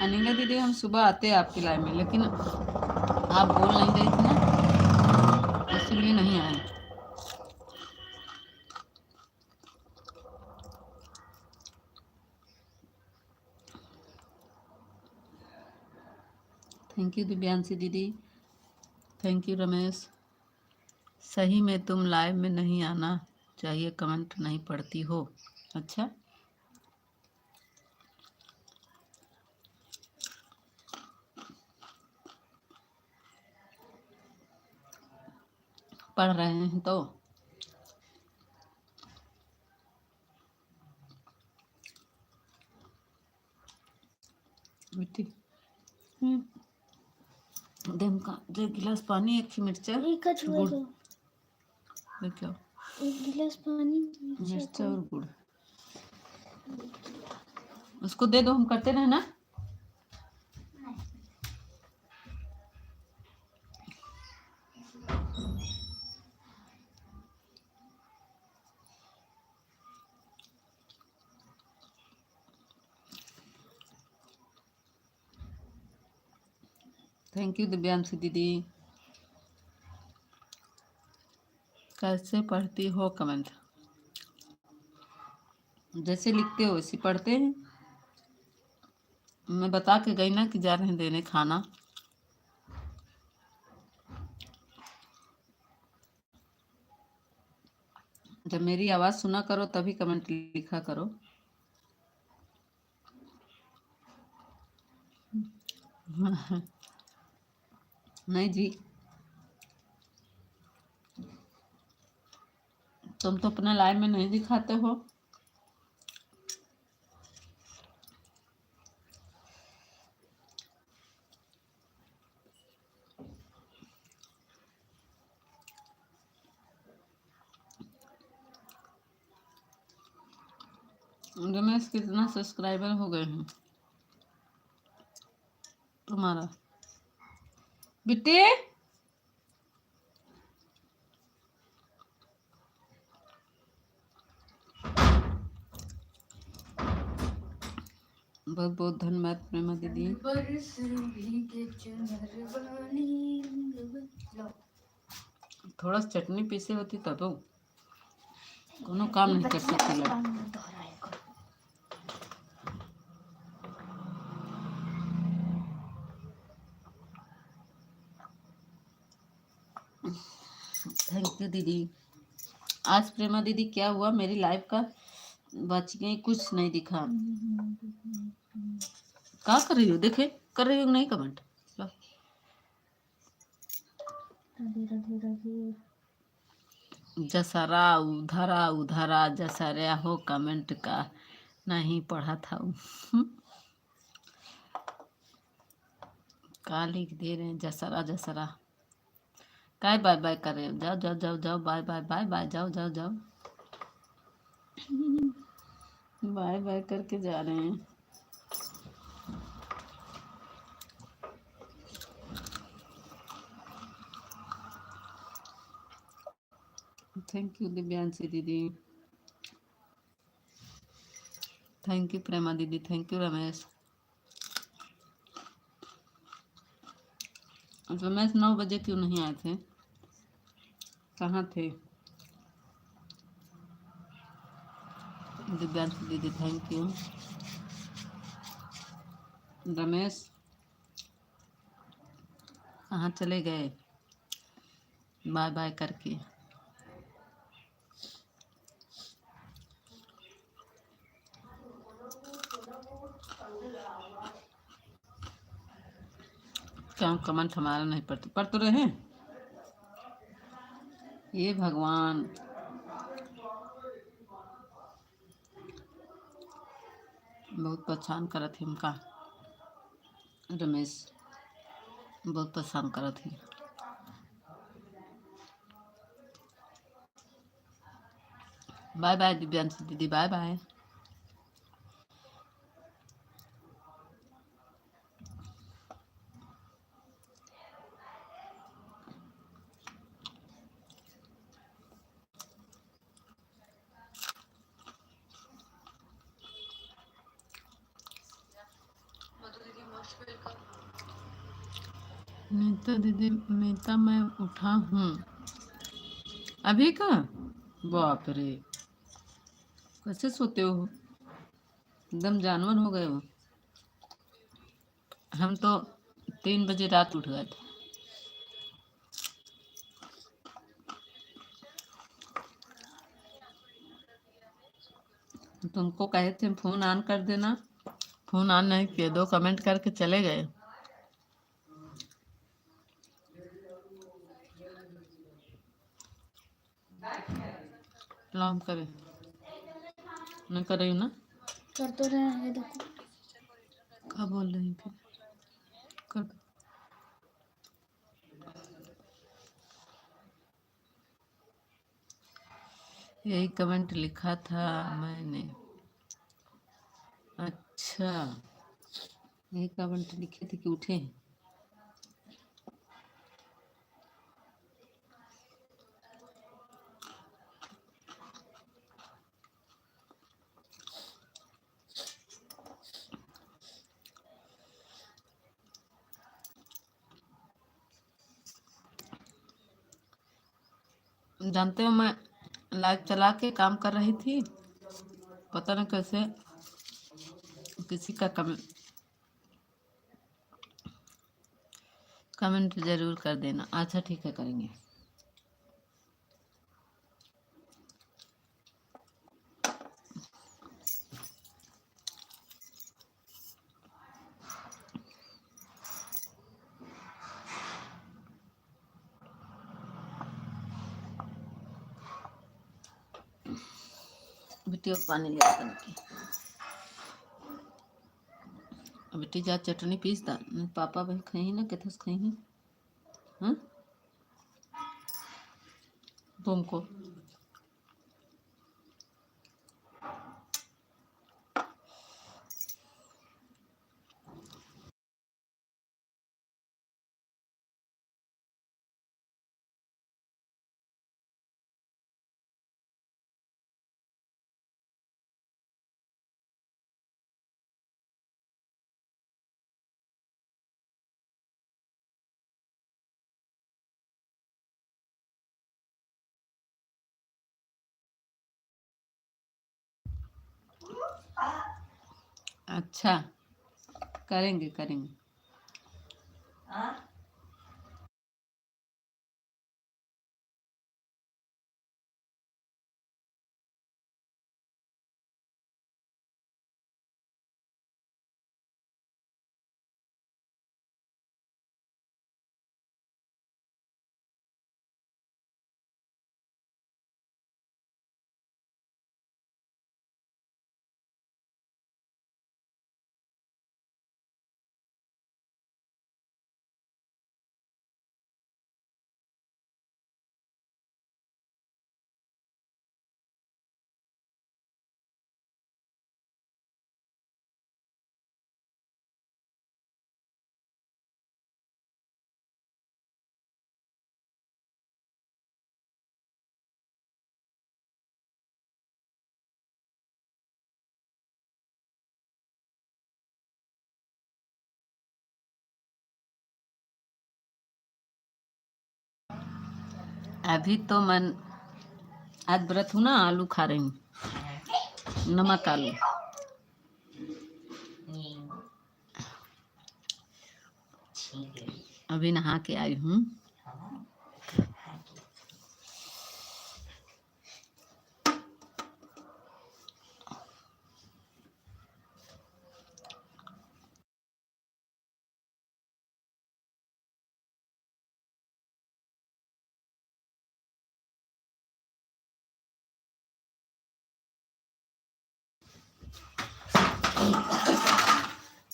अनिला दीदी हम सुबह आते आपकी लाइव में, लेकिन आप बोल नहीं रही थी ना, इसलिए नहीं आए। थैंक यू दिव्यांशी दीदी, थैंक यू रमेश। सही में तुम लाइव में नहीं आना चाहिए, कमेंट नहीं पढ़ती हो। अच्छा, पढ़ रहे हैं तो मिट्टी देम का दे गिलास पानी, एक मिर्चा, गुड़ लेके आओ। एक गिलास पानी, मिर्चा और गुड़ उसको दे दो, हम करते रहे ना। थैंक यू दिव्यांशी दीदी। कैसे पढ़ती हो कमेंट? जैसे लिखते हो वैसे पढ़ते हैं। मैं बता के गई ना कि जा रहे हैं देने खाना। जब मेरी आवाज़ सुना करो तभी कमेंट लिखा करो। नहीं जी, तुम तो अपना लाइव में नहीं दिखाते हो। रमेश कितना सब्सक्राइबर हो गए हैं तुम्हारा? बिट्टी बहुत बहुत धन्यवाद प्रेमा दीदी। थोड़ा सा चटनी पीसे होती तब तो कोनो काम नहीं कर सकती लग। थैंक यू दीदी। आज प्रेमा दीदी क्या हुआ, मेरी लाइफ का बच गई, कुछ नहीं दिखा। क्या कर रही हो? देखे कर रही हो नहीं कमेंट? जसरा उधरा उधरा जसरा हो, कमेंट का नहीं पढ़ा था। का लिख दे रहे हैं? जसरा जसरा काय बाय बाय कर रहे हो? जाओ जाओ जाओ जाओ, बाय बाय बाय बाय, जाओ जाओ जाओ, बाय बाय करके जा रहे हैं। थैंक यू दिव्यांशी दीदी, थैंक यू प्रेमा दीदी, थैंक यू रमेश। रमेश 9 बजे क्यों नहीं आए थे? कहाँ थे? दिव्यांशी दीदी थैंक यू। रमेश कहाँ चले गए बाय बाय करके? क्यों कमेंट हमारा नहीं पढ़ते? पढ़ तो रहे हैं। ये भगवान, बहुत परेशान करत ही हमका। रमेश बहुत परेशान करत ही। बाय बाय दिव्यांशी दीदी, बाय बाय। मीता दीदी, मीता मैं उठा हूँ अभी का। बाप रे, कैसे सोते हो? एकदम जानवर हो गए हो। हम तो 3 बजे रात उठ गए थे। तुमको कहे थे फोन ऑन कर देना, फोन ऑन नहीं किए, 2 कमेंट करके चले गए। सलाम करे नहीं कर रही हूँ ना? कर तो रहे हैं, ये देखो। क्या बोल रही फिर? कर दो। यही कमेंट लिखा था मैंने। अच्छा, यही कमेंट लिखे थे कि उठे हैं। जानते हो मैं लाइव चला के काम कर रही थी, पता नहीं कैसे किसी का कमेंट जरूर कर देना। अच्छा ठीक है, करेंगे। बेटी और पानी ले आता की। बेटी जा चटनी पीस दा, पापा भाई खही ना किथस खही। हाँ तुमको अच्छा करेंगे करेंगे। अभी तो मन आज व्रत हूँ ना, आलू खा रही हूँ, नमक आलू। अभी नहा के आई हूँ।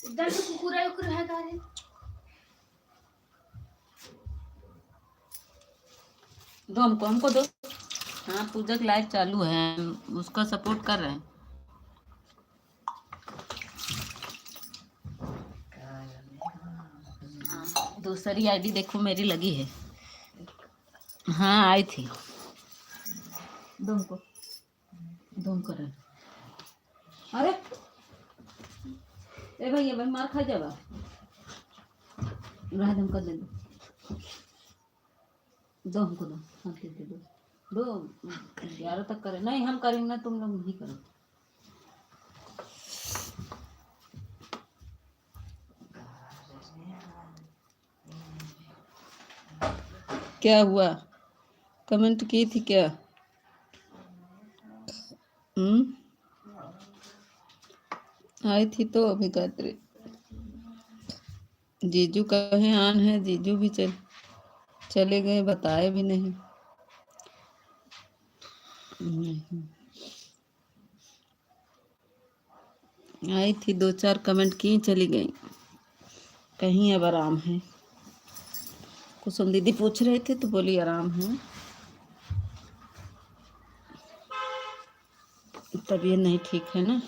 इधर तो कुकुरा उकुरा है गाड़ी। दो हमको दो। हाँ, पूजा की लाइव चालू है, उसका सपोर्ट कर रहे हैं। दूसरी आईडी देखो मेरी लगी है। हाँ, आई थी। दो हमको रहे। अरे ए भैया भाई मार खा जावा। रह दम कर दे दो हमको दो। हाँ ठीक है, दो 11 तक करें। नहीं हम करेंगे ना, तुम लोग नहीं करो। क्या हुआ? कमेंट की थी क्या? आई थी तो अभी गायत्री। जीजू कहे आन है, जीजू भी चले गए, बताए भी नहीं। आई थी, 2-4 कमेंट की, चली गई। कहीं अब आराम है। कुसुम दीदी पूछ रहे थे तो बोली आराम है, तबीयत नहीं ठीक है ना।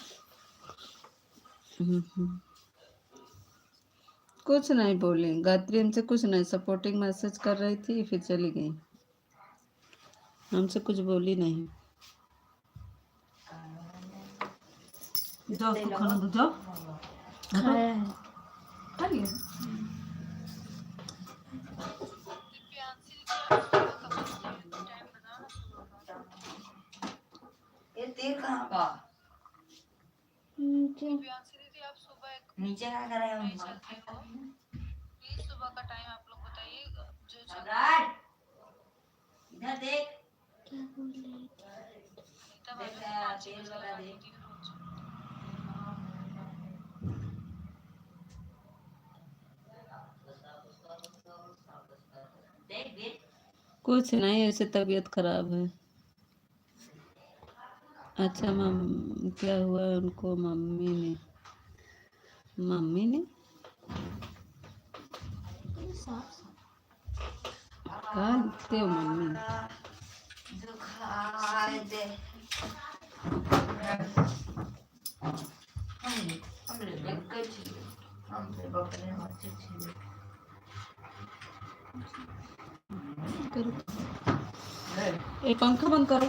कुछ नहीं बोली गायत्री, हमसे कुछ नहीं, सपोर्टिंग मैसेज कर रही थी, फिर चली गई, हमसे कुछ बोली नहीं। जाओ खाना दो, जाओ खाया है। खा लिया। ये तेल कहाँ का? नीचे नीचे क्या कर रहे हो? सुबह का टाइम आप लोग बताइए जो सम्राट, इधर देख। क्या बोल रही थी? देख तेल वाला देख। देख देख। कुछ नहीं, ऐसे तबीयत खराब है। अच्छा क्या हुआ उनको? मम्मी ने साफ कहा लिखते हो मम्मी ने? दुखाए दे। हमने एक चीज हमने बकरे मच्छी छीले। करो, ये पंखा बंद करो।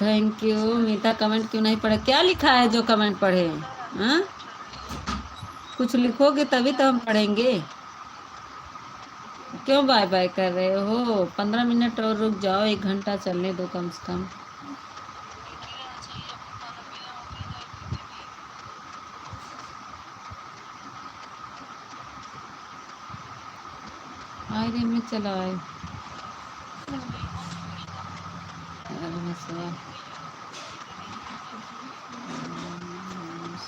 Thank you. मीता कमेंट क्यों नहीं पढ़े? क्या लिखा है जो कमेंट पढ़े? हाँ, कुछ लिखोगे तभी तो हम पढ़ेंगे। क्यों बाय बाय कर रहे हो? 15 मिनट और रुक जाओ, 1 घंटा चलने दो कम से कम। निकल लेना चाहिए, अभी खाना पीना हो गया जाए पीते भी। आए रे में चला आए। आज कहीं कौन सी वीडियो था? अरे हंसवा। वही जो नीचे नहीं है नीचे वाली।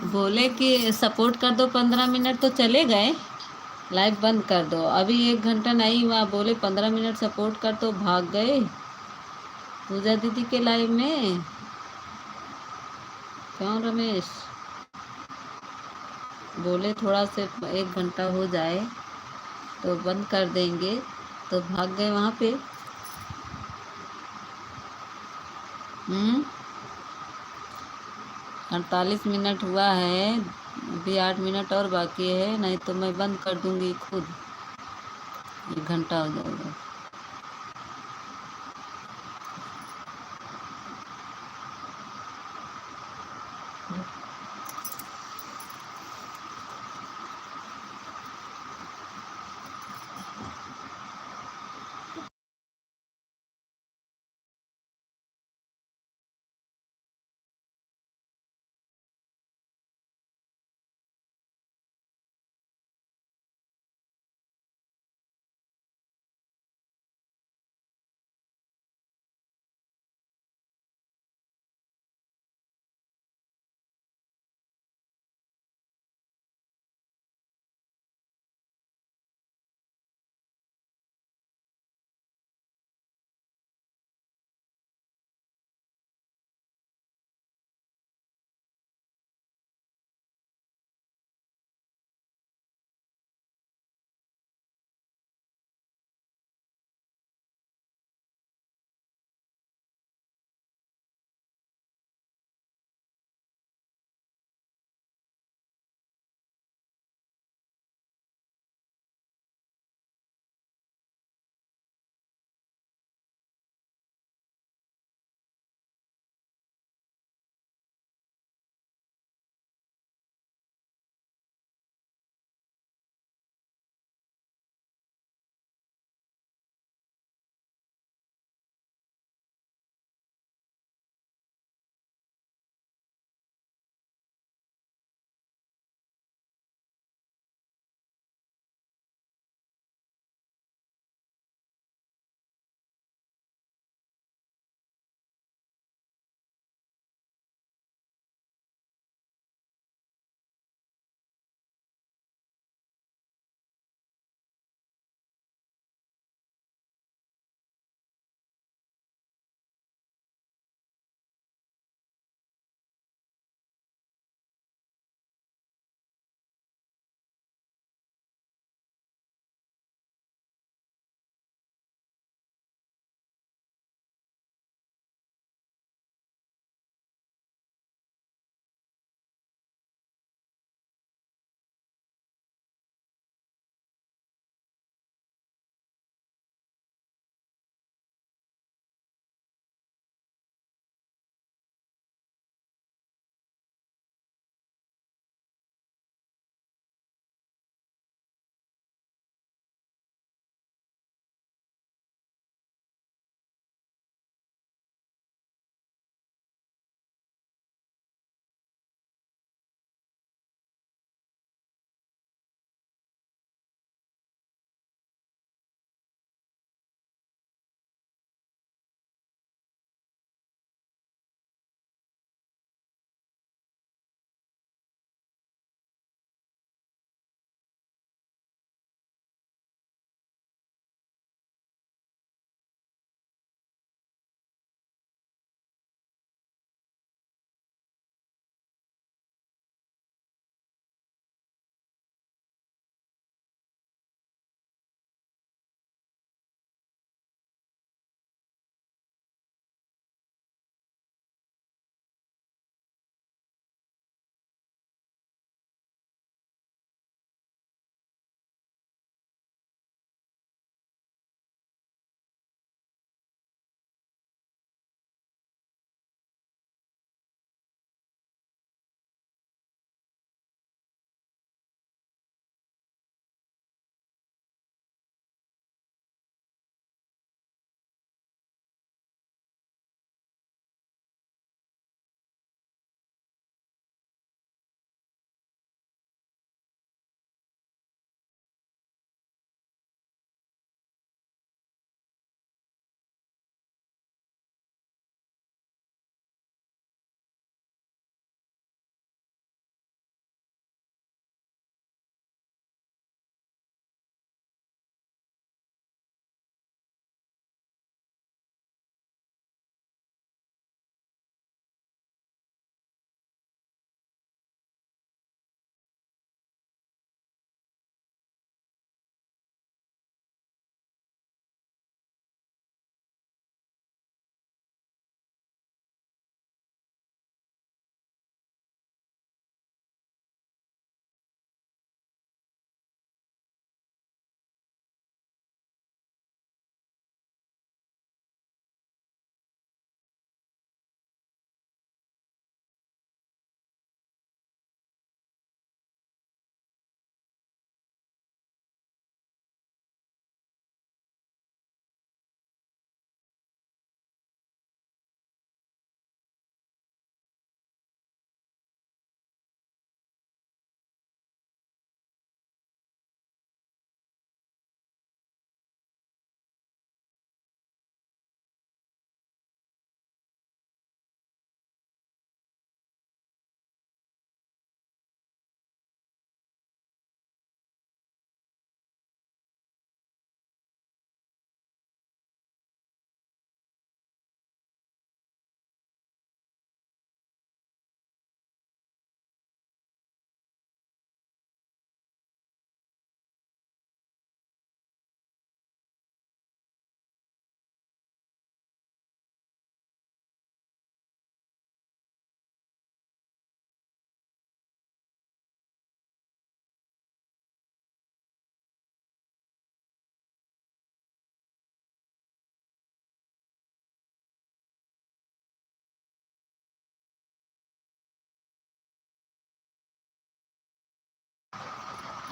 बोले कि सपोर्ट कर दो 15 मिनट, तो चले गए। लाइव बंद कर दो, अभी 1 घंटा नहीं हुआ, बोले 15 मिनट सपोर्ट कर, तो भाग गए पूजा दीदी के लाइव में। क्यों रमेश? बोले थोड़ा से 1 घंटा हो जाए तो बंद कर देंगे, तो भाग गए वहाँ पे। 48 मिनट हुआ है, अभी 8 मिनट और बाकी है, नहीं तो मैं बंद कर दूंगी खुद। 1 घंटा हो जाएगा।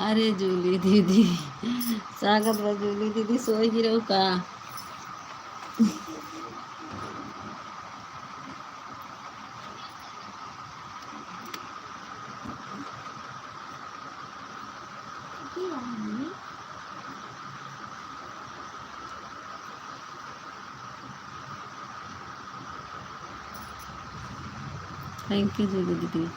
अरे जूली दीदी, स्वागत बा जूली दीदी, सोई गिरो का? थैंक यू जूली दीदी।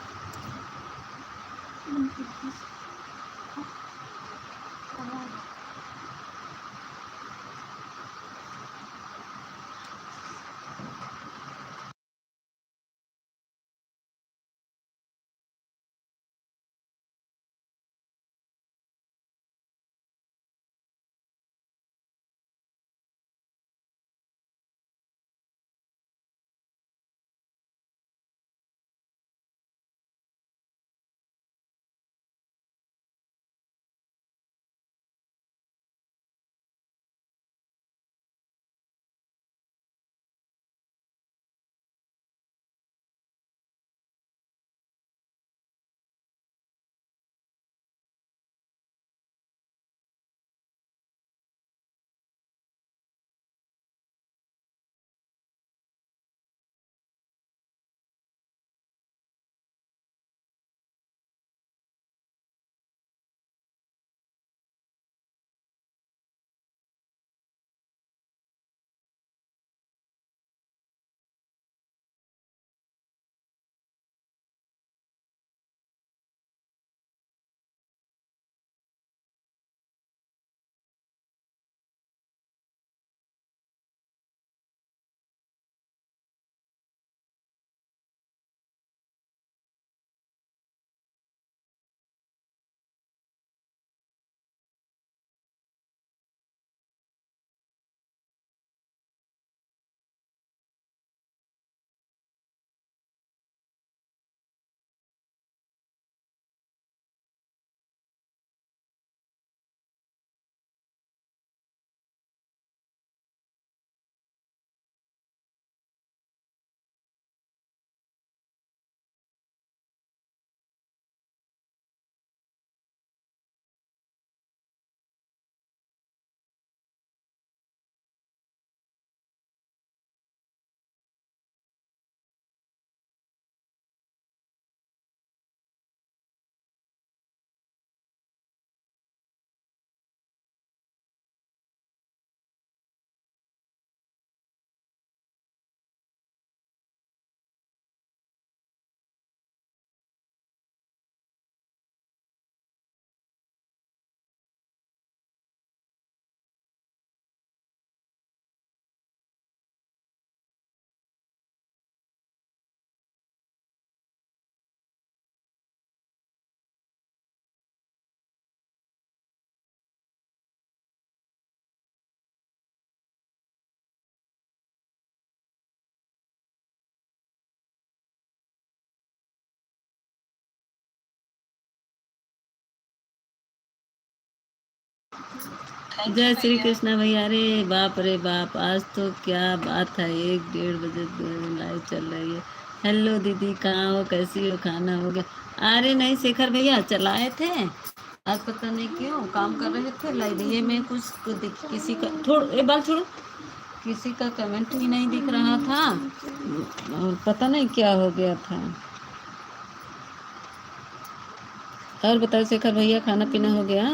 जय श्री कृष्णा भैया। अरे बाप रे बाप, आज तो क्या बात है, 1-1:30 बजे लाइव चल रही है। हेलो दीदी, कहाँ हो, कैसी हो, खाना हो गया? अरे नहीं शेखर भैया, चलाए थे आज, पता नहीं क्यों काम कर रहे थे लाइव, ये में किसी का थोड़ा ए बाल छोड़ो, किसी का कमेंट ही नहीं दिख रहा था और पता नहीं क्या हो गया था। और बताओ शेखर भैया, खाना पीना हो गया?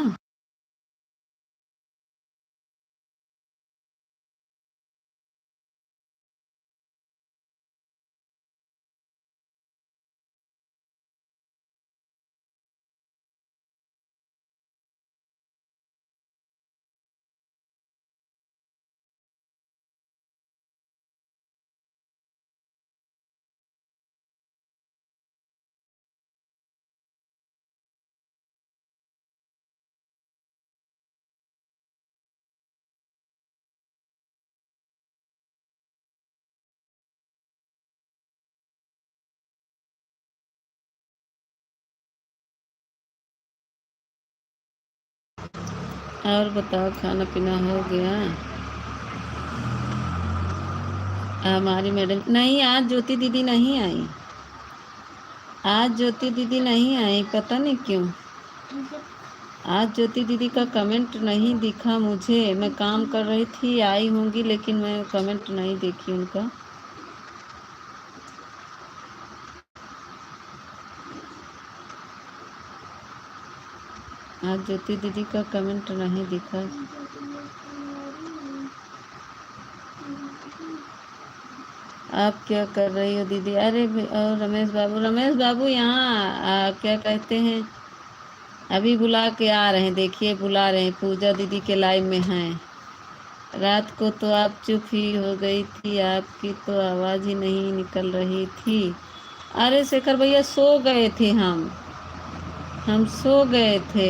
और बताओ, खाना पीना हो गया? हमारी मैडम नहीं, आज ज्योति दीदी नहीं आई, आज ज्योति दीदी नहीं आई, पता नहीं क्यों। आज ज्योति दीदी का कमेंट नहीं दिखा मुझे, मैं काम कर रही थी, आई होंगी लेकिन मैं कमेंट नहीं देखी उनका। आज ज्योति दीदी का कमेंट नहीं दिखा। आप क्या कर रही हो दीदी? अरे और रमेश बाबू यहाँ क्या कहते हैं, अभी बुला के आ रहे हैं, देखिए बुला रहे हैं, पूजा दीदी के लाइव में हैं। रात को तो आप चुप ही हो गई थी, आपकी तो आवाज़ ही नहीं निकल रही थी। अरे शेखर भैया सो गए थे, हम सो गए थे।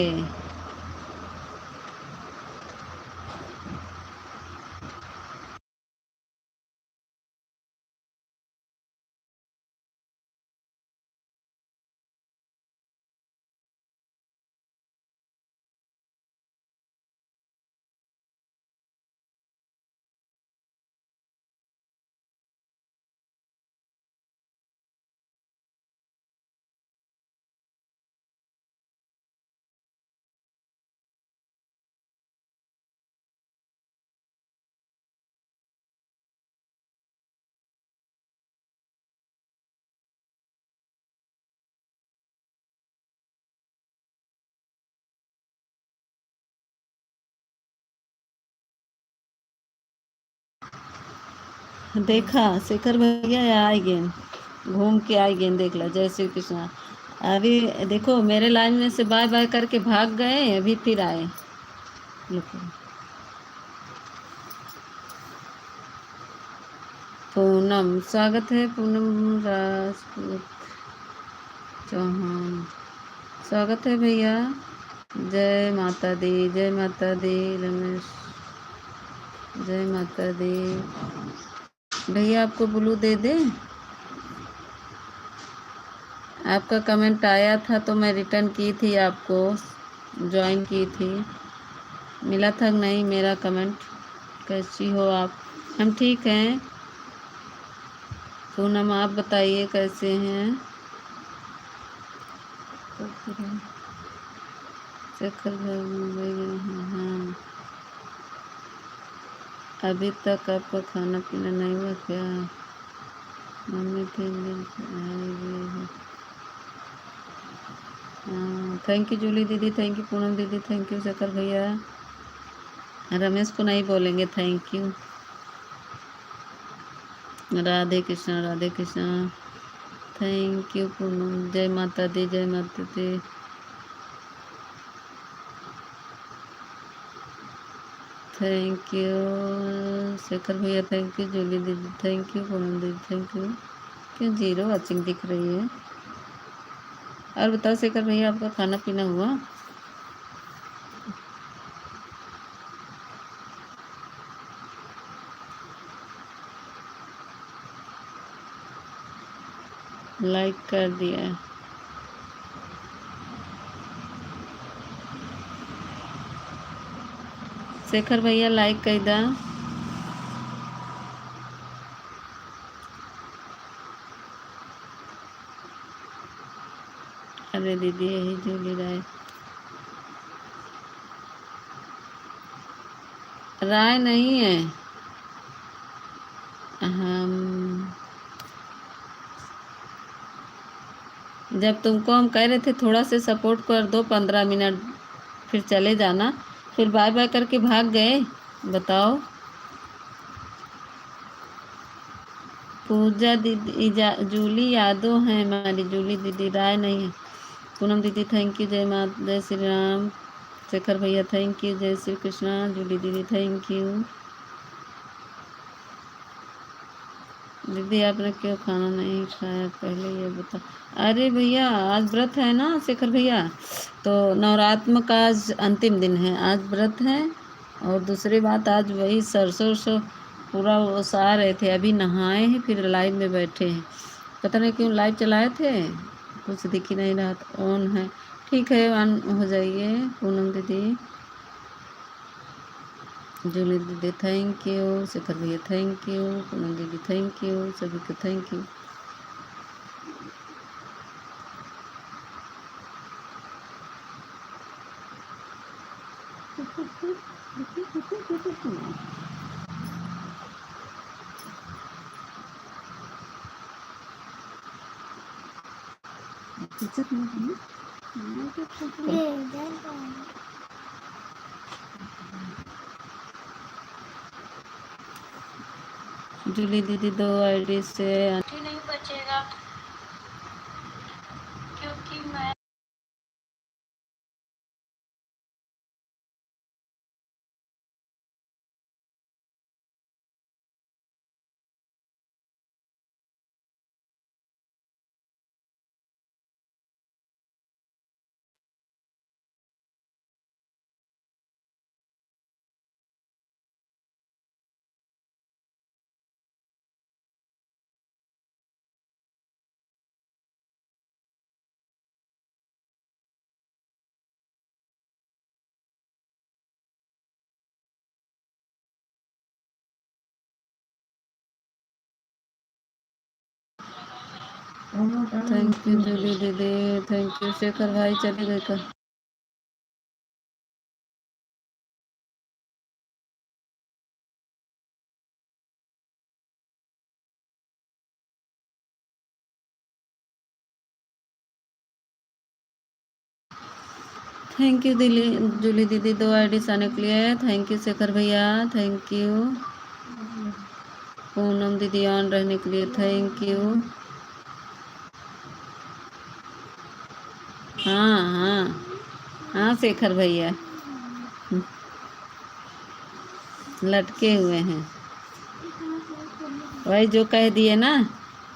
देखा शेखर भैया आए गेन, घूम के आए गेन, देख ला। जय श्री कृष्णा। अभी देखो मेरे लाइन में से बाय बाय करके भाग गए, अभी फिर आए। पूनम, स्वागत है पूनम राजपूत चौहान, स्वागत है भैया। जय माता दी, जय माता दी रमेश, जय माता दी। भैया आपको ब्लू दे दे? आपका कमेंट आया था तो मैं रिटर्न की थी, आपको ज्वाइन की थी। मिला था नहीं मेरा कमेंट? कैसी हो आप? हम ठीक हैं। पूनम आप बताइए कैसे हैं? शेखर भाई, हाँ। अभी तक आपका खाना पीना नहीं हुआ क्या? मम्मी हाँ, थैंक यू जूली दीदी, थैंक यू पूनम दीदी, थैंक यू शेखर भैया। रमेश को नहीं बोलेंगे thank you. Radhe Krishna, Radhe Krishna, thank you Poonam. जय माता दी, जय माता दी। थैंक यू शेखर भैया, थैंक यू जूली दीदी, थैंक यू पूनम दीदी, थैंक यू। क्यों जीरो वॉचिंग दिख रही है? और बताओ शेखर भैया आपका खाना पीना हुआ? लाइक कर दिया। शेखर भैया लाइक कर दा। अरे दीदी यही जूली राय नहीं है। हम जब तुमको हम कह रहे थे थोड़ा से सपोर्ट कर दो 15 मिनट, फिर चले जाना, फिर बाय बाय करके भाग गए। बताओ। पूजा दीदी जूली यादव है हमारी, जूली दीदी राय नहीं है। पूनम दीदी थैंक यू, जय माँ, जय श्री राम। शेखर भैया थैंक यू, जय श्री कृष्णा। जूली दीदी थैंक यू। दीदी आपने क्यों खाना नहीं खाया पहले ये बता। अरे भैया आज व्रत है ना शेखर भैया, तो नवरात्र का आज अंतिम दिन है, आज व्रत है। और दूसरी बात आज वही सरसों पूरा वो सा रहे थे, अभी नहाए हैं फिर लाइव में बैठे हैं। पता नहीं क्यों लाइव चलाए थे, कुछ दिख ही नहीं रहा था। ऑन है, ठीक है ऑन हो जाइए। पूनम दीदी, जूली दीदी थैंक यू, शेखर भैया थैंक यू, पूनम दीदी थैंक यू, सभी को थैंक यू। ये इधर का है। जूली दीदी 2 आईडी से नहीं बचेगा क्योंकि मैं थैंक यू जूली दीदी, थैंक यू। शेखर भाई चले गए का? थैंक यू दिली जूली दीदी 2 आईडी आने के लिए। थैंक यू शेखर भैया, थैंक यू। पूनम दीदी ऑन रहने के लिए थैंक यू। हाँ हाँ हाँ शेखर भैया लटके हुए हैं, वही जो कह दिए ना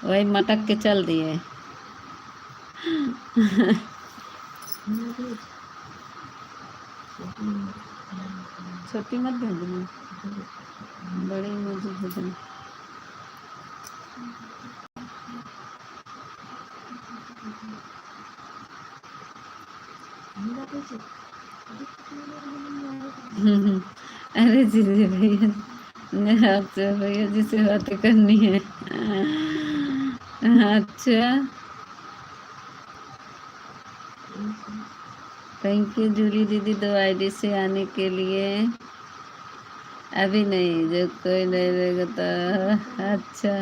वही मटक के चल दिए। छोटी मत भेजना, बड़ी मुझे भेजना। अरे जी जी भैया, मैं आपसे भैया जी से बात करनी है। अच्छा थैंक यू जूली दीदी 2 आईडी से आने के लिए। अभी नहीं, जब कोई नहीं रहेगा तो। अच्छा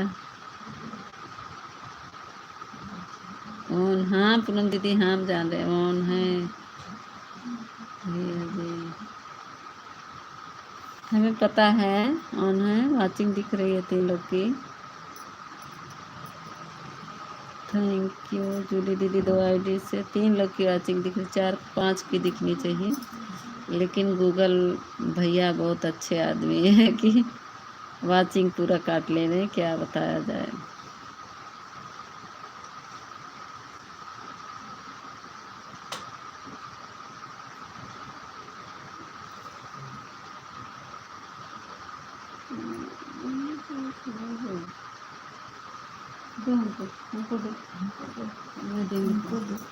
ऑन, हाँ पूनम दीदी हाँ हम जान रहे ऑन है भैया जी, हमें पता है ऑन है। वाचिंग दिख रही है 3 लोग की। थैंक यू जूली दीदी 2 आईडी से 3 लोग की वाचिंग दिख रही, 4-5 की दिखनी चाहिए, लेकिन गूगल भैया बहुत अच्छे आदमी है कि वाचिंग पूरा काट ले रहे हैं, क्या बताया जाए।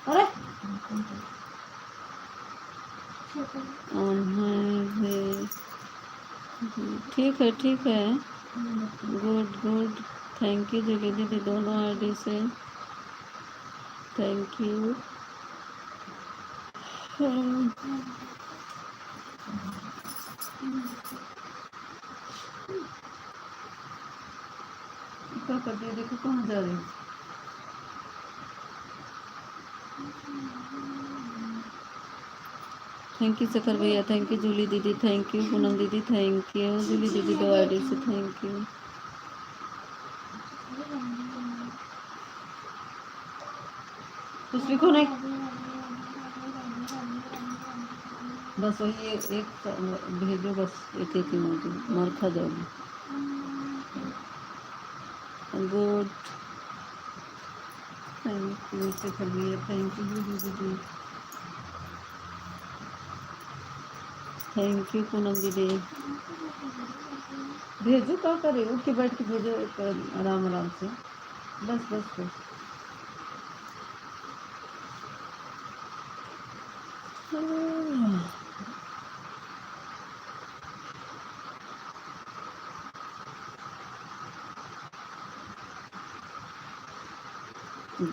अरे ऑन है, ठीक है ठीक है, good good. Thank you Julie दीदी दोनों आईडी से, थैंक यू। क्या कर दिया, देखो कहाँ जा रही। थैंक यू शेखर भैया, थैंक यू जूली दीदी, थैंक यू पूनम दीदी, थैंक यू जूली दीदी 2 आईडी से, थैंक यू। कुछ लिखो नहीं, बस वही एक भेजो, बस एक एक इमोजी, मार खा जाओगी। गुड थैंक यू शेखर भैया, थैंक यू जूली दीदी, थैंक यू पूनम दीदी। भेजो, क्या करे, उठ के बैठ के भेजो, एक आराम आराम से, बस बस बस।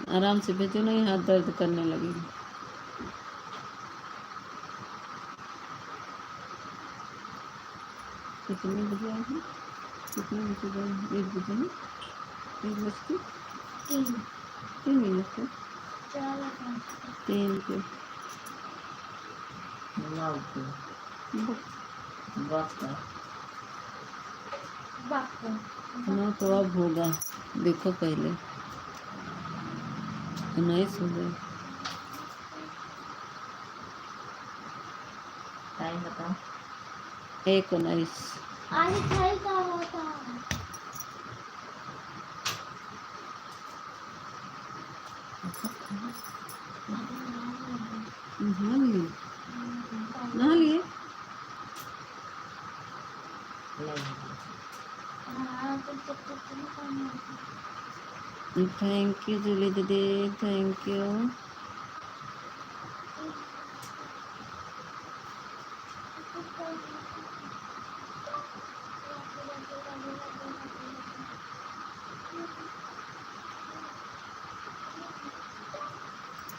आराम से भेजो, नहीं हाथ दर्द करने लगेगी। कितने बजे आए हैं? कितने बजे गए? 1 बजे ना? 1 बज के 3 3 मिनट से 4 या 5 3 के बाप ना तो अब होगा। देखो पहले 19 हो गए। टाइम बताओ। 1:19। आज खाई का होता नहा लिए? नहा लिए? हाँ तो जब नहीं करना थैंक यू जूली दीदी, thank you.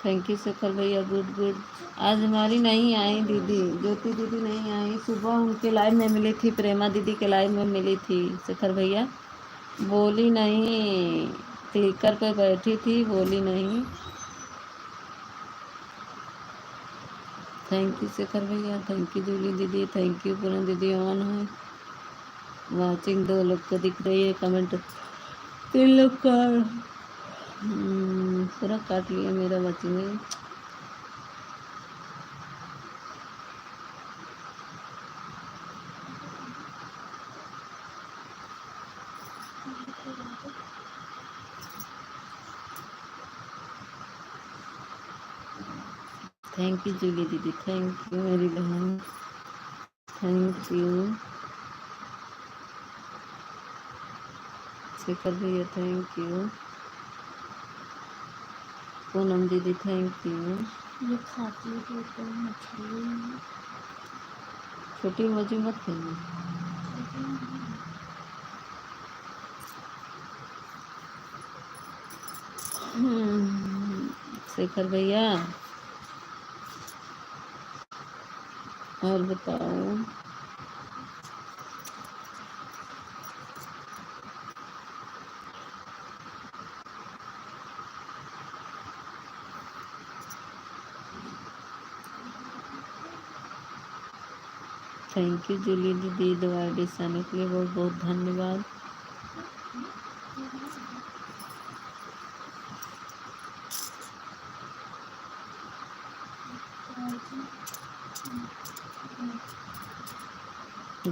Thank you Shekhar भैया, गुड गुड। आज हमारी नहीं आई दीदी, ज्योति दीदी नहीं आई। सुबह उनके लाइव में मिली थी, प्रेमा दीदी के लाइव में मिली थी। शेखर भैया बोली नहीं, क्लिकर पे बैठी थी, बोली नहीं। थैंक यू शेखर भैया, थैंक यू जूली दीदी, थैंक यू पूनम दीदी। ऑन है वाचिंग, 2 लोग को दिख रही है कमेंट, 3 लोग का। पूरा काट लिया मेरा बच्ची ने। थैंक यू जूली दीदी, थैंक यू मेरी बहन, थैंक यू शेखर भैया, थैंक यू पूनम दीदी, थैंक यू। ये खाती है तो मछली छोटी मछली मत खाइए। शेखर भैया और बताओ। थैंक यू जूली दीदी, दवाई दिखाने के लिए बहुत बहुत धन्यवाद।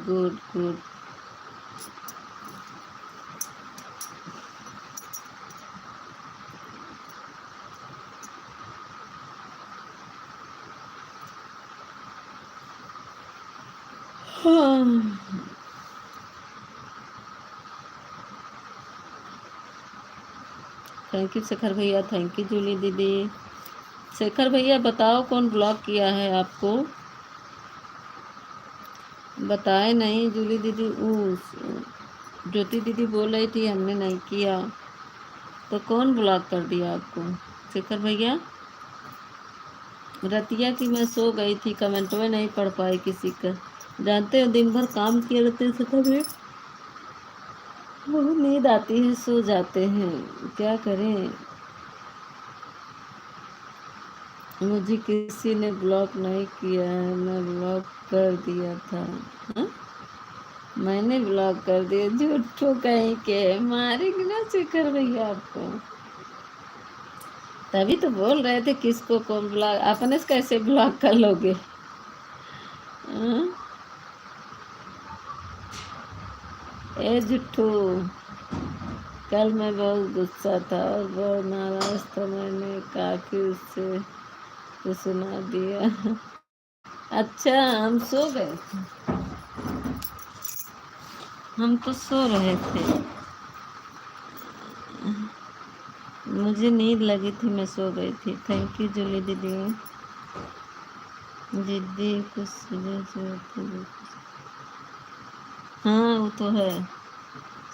Good good. Thank you Shekhar भैया, थैंक यू जूली दीदी। शेखर भैया बताओ कौन ब्लॉक किया है आपको? बताए नहीं जूली दीदी। ज्योति दीदी बोल रही थी हमने नहीं किया, तो कौन ब्लॉक कर दिया आपको शेखर भैया? रतिया की मैं सो गई थी, कमेंट में नहीं पढ़ पाई किसी का। जानते हो दिन भर काम किए रहते हैं शेखर भैया, बहुत नींद आती है, सो जाते हैं, क्या करें। मुझे किसी ने ब्लॉक नहीं किया है, मैं ब्लॉक कर दिया था। हा? मैंने ब्लॉक कर दिया, झूठो कहीं के मारेंगे ना शेखर भैया आपको। तभी तो बोल रहे थे किसको कौन ब्लॉक, अपने से कैसे ब्लॉक कर लोगे? हा? ए झूठो, कल मैं बहुत गुस्सा था और बहुत नाराज था, मैंने काफी उससे तो सुना दिया। अच्छा हम सो गए थे, हम तो सो रहे थे, मुझे नींद लगी थी, मैं सो गई थी। थैंक यू जूली दीदी। दीदी कुछ हाँ वो तो है,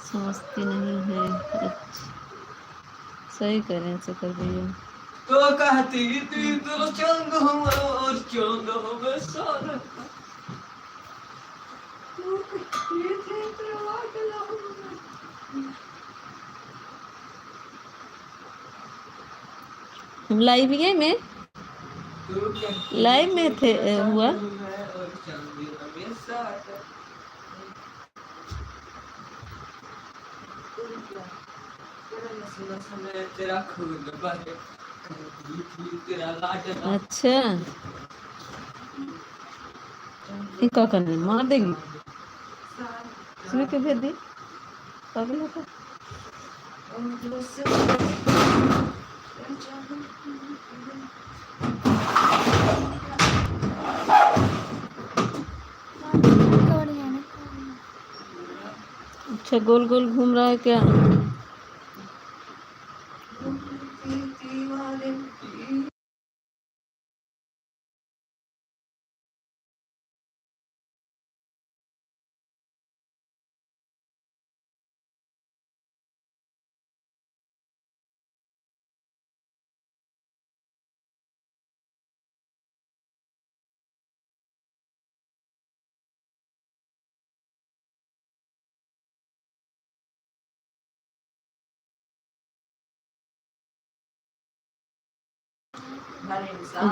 समझती नहीं है। अच्छा सही करें शेखर भैया। तो कहती थी तो चंग हुआ और चंग में सारा हम लाइव में लाइव में थे हुआ। तेरा खून बहे, तेरा लाडला। अच्छा ये क्या करने मार देगी इसमें क्यों भेज दी पागल है क्या? कवर जाने अच्छा गोल गोल घूम रहा है क्या?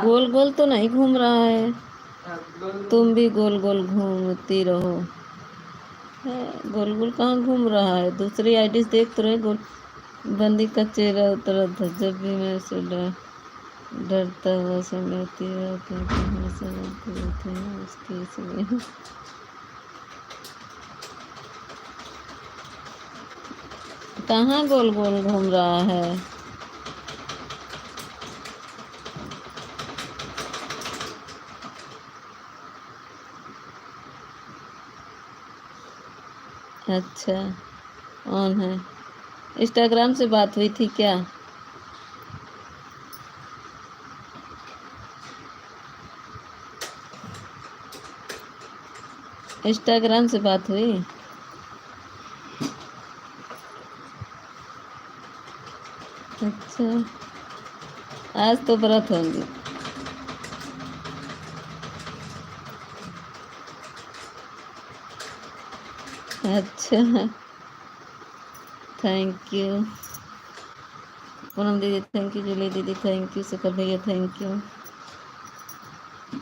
गोल गोल तो नहीं घूम रहा है। तुम भी गोल गोल घूमती रहो। गोल गोल कहाँ घूम रहा है? दूसरी आईडी देख तो रहे गोल बंदी का चेहरा उतरा था जब भी मैं उसे डरता हुआ समझती है क्योंकि हमेशा डरते रहते हैं उसके इसलिए। कहाँ गोल गोल घूम रहा है? अच्छा ऑन है। इंस्टाग्राम से बात हुई थी क्या? इंस्टाग्राम से बात हुई? अच्छा आज तो व्रत होंगी। अच्छा थैंक यू पूनम दीदी, थैंक यू जूली दीदी, थैंक यू शेखर भैया, थैंक यू।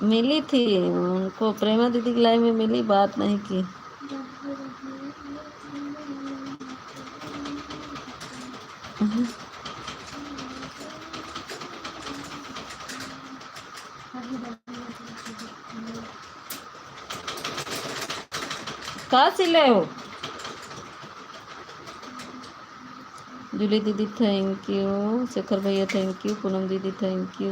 मिली थी उनको, प्रेमा दीदी की लाइव में मिली, बात नहीं की। कहाँ सिले हो? जूली दीदी थैंक यू, शेखर भैया थैंक यू, पूनम दीदी थैंक यू।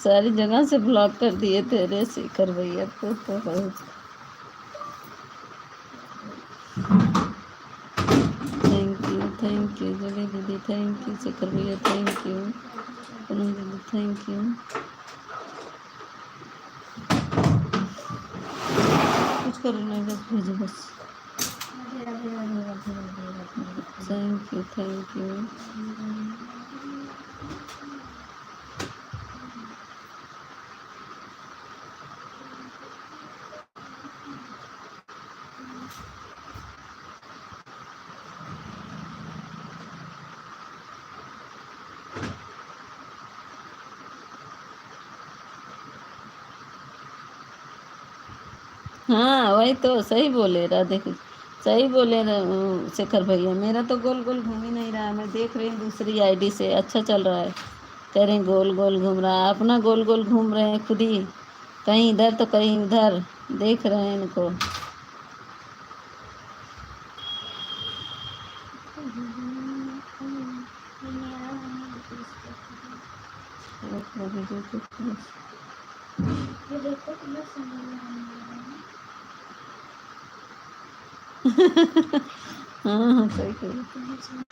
सारी जगह से ब्लॉक कर दिए तेरे शेखर भैया तो बहुत। थैंक यू जली दीदी, थैंक यू शेखर भैया, थैंक यू पूनम दीदी, थैंक यू। कुछ करो नहीं बस भेजो बस। Thank you thank you. हाँ वही तो सही बोले राधे को, सही बोले शेखर भैया। मेरा तो गोल गोल घूम ही नहीं रहा है, मैं देख रही हूँ दूसरी आईडी से अच्छा चल रहा है। कह रहे हैं गोल गोल घूम रहा है, अपना गोल गोल घूम रहे हैं खुद ही, कहीं इधर तो कहीं उधर, देख रहे हैं इनको। ये देखो कितना सुंदर लग रहा है। हाँ हाँ सही कह रहे हो।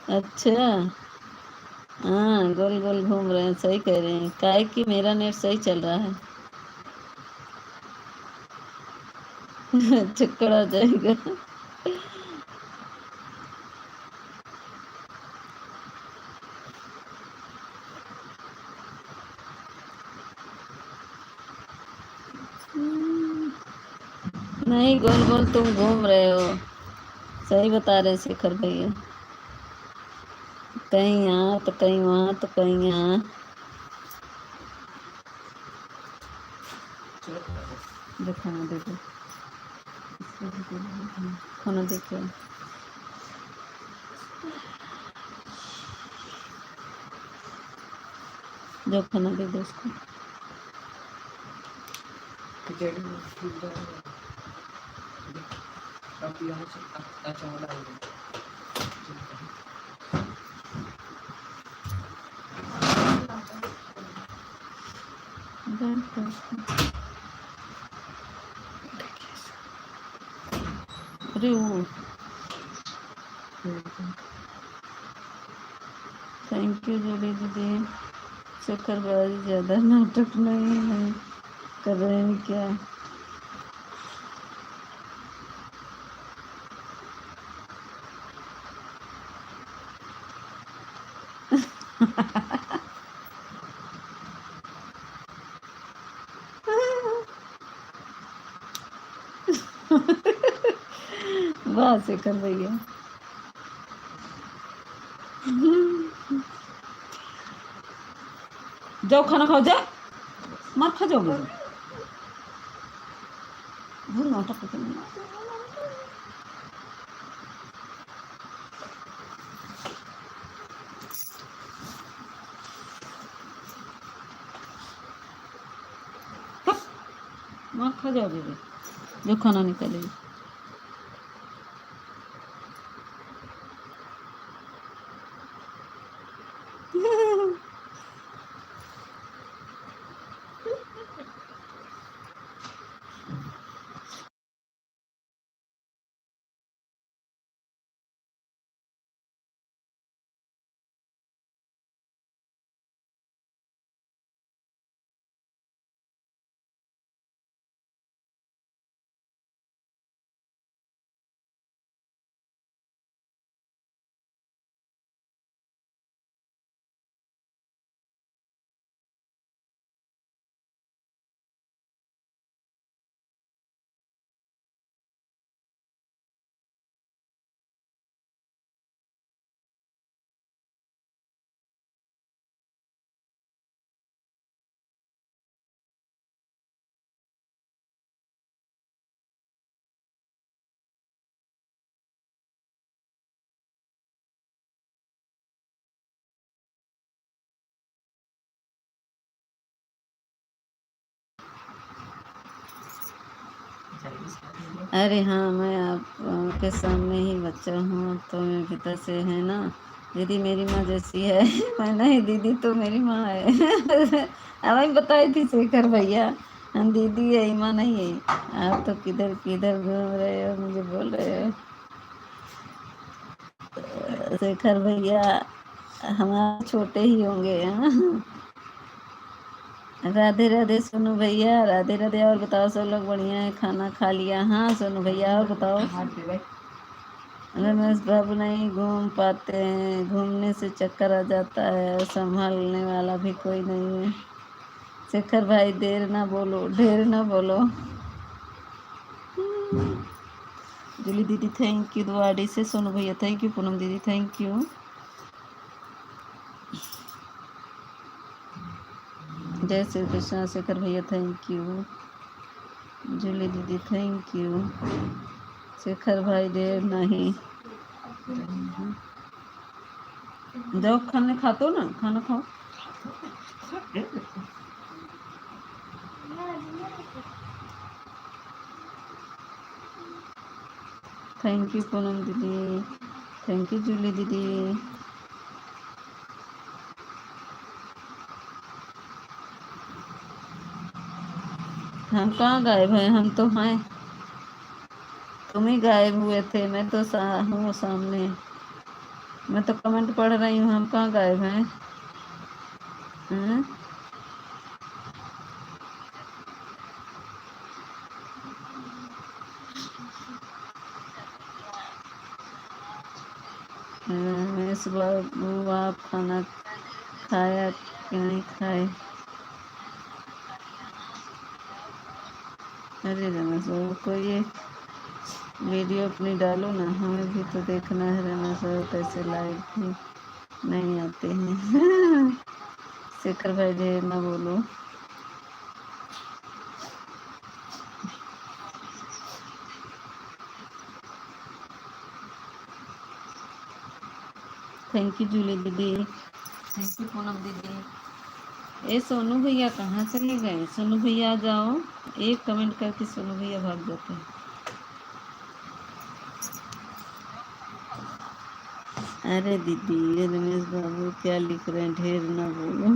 अच्छा। हाँ गोल गोल घूम रहे हैं, सही कह रहे हैं, काहे कि मेरा नेट सही चल रहा है। चक्कर आ जाएगा। नहीं गोल गोल तुम घूम रहे हो, सही बता रहे शेखर भैया। कहीं यहाँ तो कहीं वहाँ तो कहीं यहाँ। जो खाना दे दो, खाना दे के आओ। जो खाना दे दो उसको। खिचड़ी में फूल डाल दो। अब यहाँ से अचार डाल दो। डाल दो उसको। अरे वो थैंक यू जोड़ी दीदी। शेखर भाई ज़्यादा नाटक नहीं है, कर रहे हैं क्या। वाह शेखर भैया। जाओ खाना खाओ, जाओ मार खा जाओगे। वो नाटक करते नहीं। मार खा जाओगे, जो खाना निकालेगी। अरे हाँ मैं आपके सामने ही बच्चा हूँ, तो मैं पिता से है ना। दीदी मेरी माँ जैसी है। मैं नहीं, दीदी तो मेरी माँ है। अब ही बताई थी शेखर भैया, हम दीदी है माँ नहीं है। आप तो किधर किधर घूम रहे हो, मुझे बोल रहे हो। शेखर भैया हमारे छोटे ही होंगे। हाँ? राधे राधे सोनू भैया, राधे राधे। और बताओ सब लोग बढ़िया है, खाना खा लिया। हाँ सोनू भैया और बताओ। रमेश बाबू नहीं घूम पाते हैं, घूमने से चक्कर आ जाता है और संभालने वाला भी कोई नहीं है। शेखर भाई देर ना बोलो, ढेर ना बोलो। जूली दीदी थैंक यू दुआडी से। सोनू भैया थैंक यू। पूनम दीदी थैंक यू। जय श्री कृष्णा। शेखर भैया थैंक यू। जूली दीदी थैंक यू। शेखर भाई देर नहीं। जाओ खाने खाते हो ना, खाना खाओ। थैंक यू पूनम दीदी, थैंक यू जूली दीदी। हम कहाँ गायब हैं, हम तो हैं। तुम ही गायब हुए थे, मैं तो हूँ सामने। मैं तो कमेंट पढ़ रही हूँ, हम कहाँ गायब हैं? हैं? रमेश बाबू आप खाना खाया कि नहीं खाए? अरे रमेश बाबू को ये वीडियो अपनी डालो ना, हमें भी तो देखना है। रमेश बाबू कैसे लाइव भी नहीं आते हैं। शेखर भाई ढेर ना बोलो। थैंक यू जूली दीदी। थैंक यू पूनम दीदी। ए सोनू भैया कहाँ चले गए? सोनू भैया आ जाओ। एक कमेंट करके सोनू भैया भाग जाते हैं। अरे दीदी ये रमेश बाबू क्या लिख रहे हैं? ढेर ना बोलो।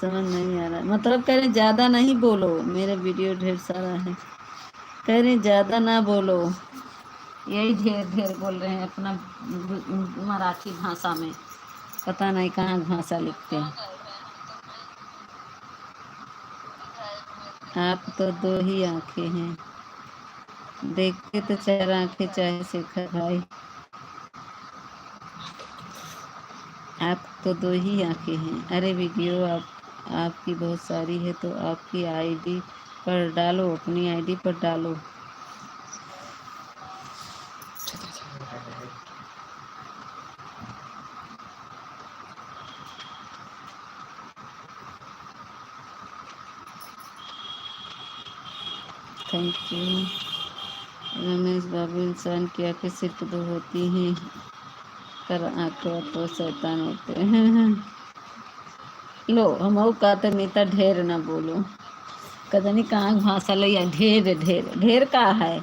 समझ नहीं आ रहा, मतलब कह रहे ज्यादा नहीं बोलो, मेरे वीडियो ढेर सारा है। कह रहे ज्यादा ना बोलो, यही ढेर ढेर बोल रहे हैं अपना मराठी भाषा में। पता नहीं कहाँ भाषा लिखते हैं। आप तो दो ही आंखें हैं, देखते तो चार आंखें चाहे शेखर भाई। आप तो दो ही आंखें हैं। अरे वीडियो आपकी बहुत सारी है तो आपकी आईडी पर डालो, अपनी आईडी पर डालो। Thank you. रमेश बाबू इंसान की आंखें सिर्फ दो होती हैं, कर आंखें तो शैतान होते हैं। लो हम कहते मीता ढेर ना बोलो, कदनी कहाँ भाषा लिया। ढेर ढेर ढेर का है,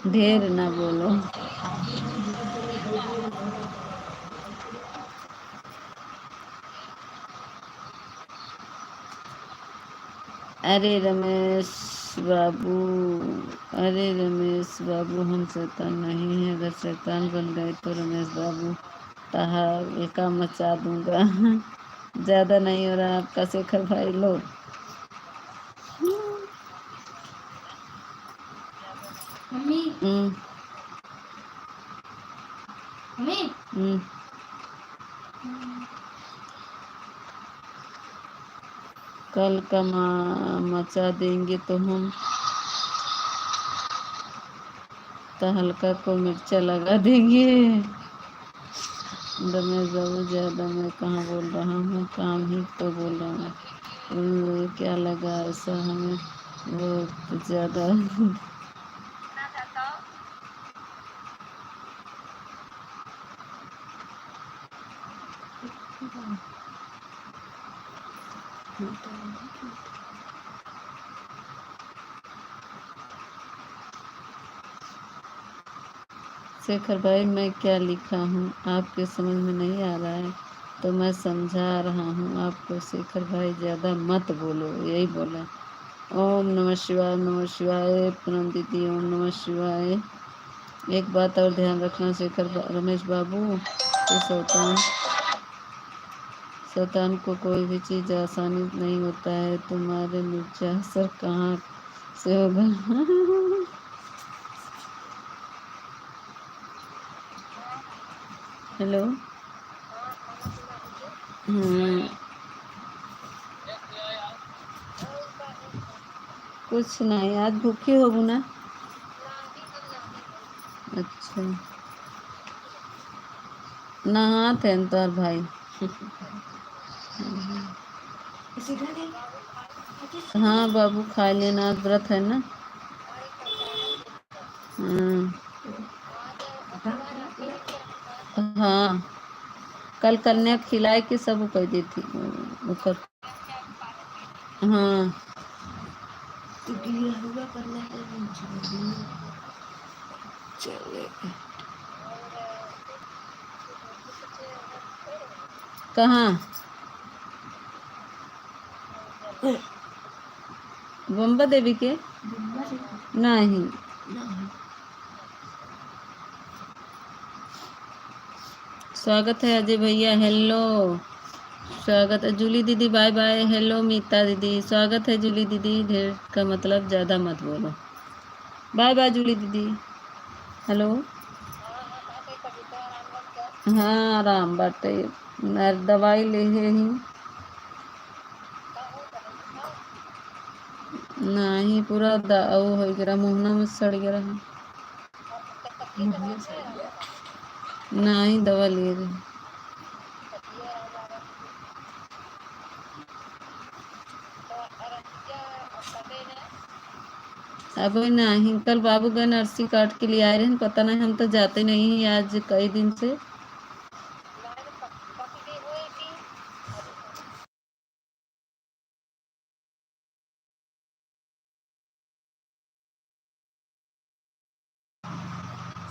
ढेर ना बोलो। अरे रमेश बाबू, अरे रमेश बाबू हम शैतान नहीं हैं। अगर शैतान बन गए तो रमेश बाबू तहलका मचा दूंगा। ज्यादा नहीं हो रहा आपका शेखर भाई। लो मम्मी हम्म मम्मी हम्म कल का मचा देंगे तो हम तहलका को मिर्चा लगा देंगे। रमेश बाबू ज्यादा मैं कहाँ बोल रहा हूँ, काम ही तो बोल रहा हूँ। क्या लगा ऐसा हमें बहुत ज्यादा। शेखर भाई मैं क्या लिखा हूँ आपके समझ में नहीं आ रहा है तो मैं समझा रहा हूँ आपको। शेखर भाई ज़्यादा मत बोलो, यही बोला। ओम नमः शिवाय, नमः शिवाय। पूनम दीदी ओम नमः शिवाय। एक बात और ध्यान रखना रमेश बाबू, तो शैतान को कोई भी चीज़ आसानी नहीं होता है। तुम्हारे मिर्चा असर कहाँ से होगा? हेलो। कुछ नहीं, आज भूखी होगू ना? अच्छा, नहा थे तोर भाई। हाँ बाबू खा लेना, आज व्रत है ना। हाँ कल कन्या खिलाए के सब कह दी थी ऊपर। हाँ चले कहाँ? बम्बा देवी के नहीं। स्वागत है अजय भैया, हेलो। स्वागत है जूली दीदी, बाय बाय। हेलो मीता दीदी, स्वागत है जूली दीदी। ढेर का मतलब ज़्यादा मत बोलो। बाय बाय जूली दीदी, हेलो। हाँ आराम बाटे, दवाई ले ही नहीं, पूरा वो हो गया, मुहना में सड़ गया है। मुझे सही है। नहीं दवा ले रही। अब नहीं, कल बाबू गए नर्सी काट के लिए आए रहे, पता नहीं, हम तो जाते नहीं हैं आज कई दिन से।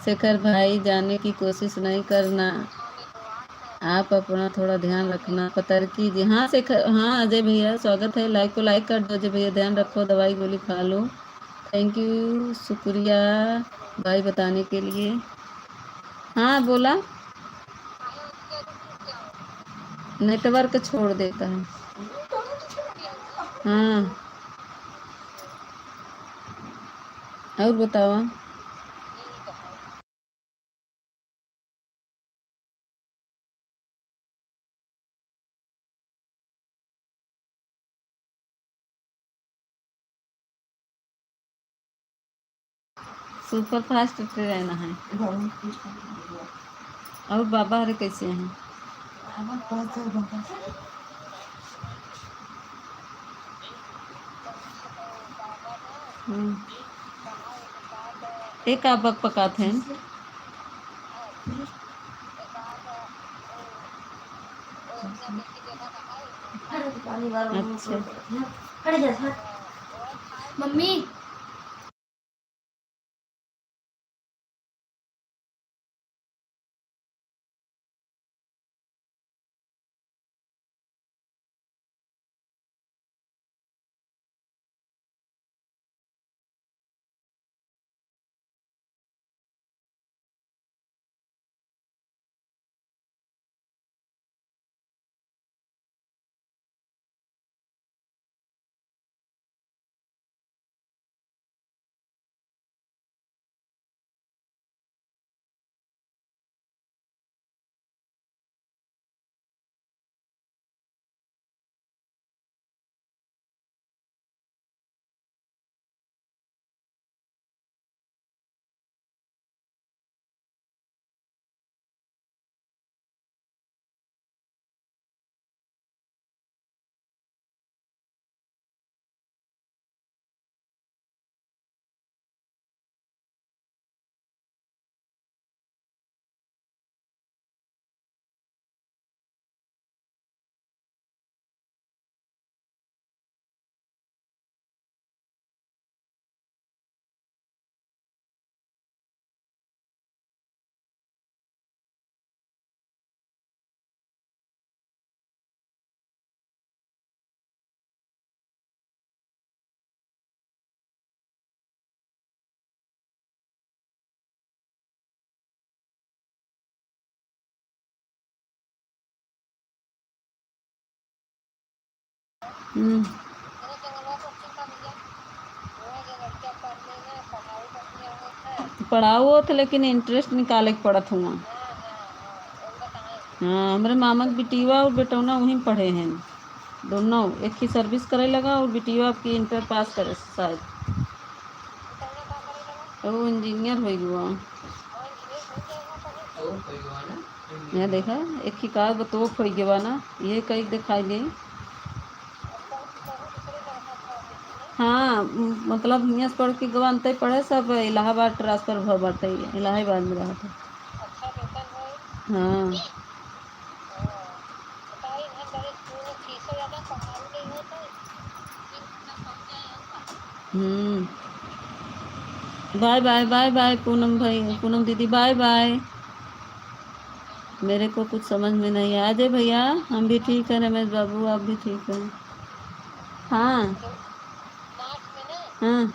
शेखर भाई जाने की कोशिश नहीं करना, आप अपना थोड़ा ध्यान रखना। पतरकी जी, हाँ शेखर, हाँ अजय भैया स्वागत है। लाइक को लाइक कर दो अजय भैया, ध्यान रखो, दवाई गोली खा लो। थैंक यू, शुक्रिया भाई बताने के लिए। हाँ बोला, नेटवर्क छोड़ देता है। हाँ और बताओ। सुपर फास्ट ट्रेन है। और बाबा अरे कैसे हैं? हम्म। एक आप बक पकाते हैं। अच्छा मम्मी हम्म। पढ़ाओ थे लेकिन इंटरेस्ट निकाले के पड़त हुआ। हाँ हमारे मामा के बिटिया और बेटौना वहीं पढ़े हैं दोनों, एक ही सर्विस करे लगा और बिटिया आपकी इंटर पास करे शायद, तो वो इंजीनियर हो गया। और कोई हुआ ना? यहाँ देखा एक ही का बतोक हो गया ना, ये कहीं दिखाई दे। हाँ मतलब हियाँ से पढ़ के गवानते पढ़े, सब इलाहाबाद ट्रांसफर भर बाटे, इलाहाबाद में रहा था। हाँ हम्म। Bye bye bye bye Poonam भाई, पूनम दीदी बाय बाय। मेरे को कुछ समझ में नहीं आया। अजय भैया हम भी ठीक है, रमेश बाबू आप भी ठीक हैं। हाँ हाँ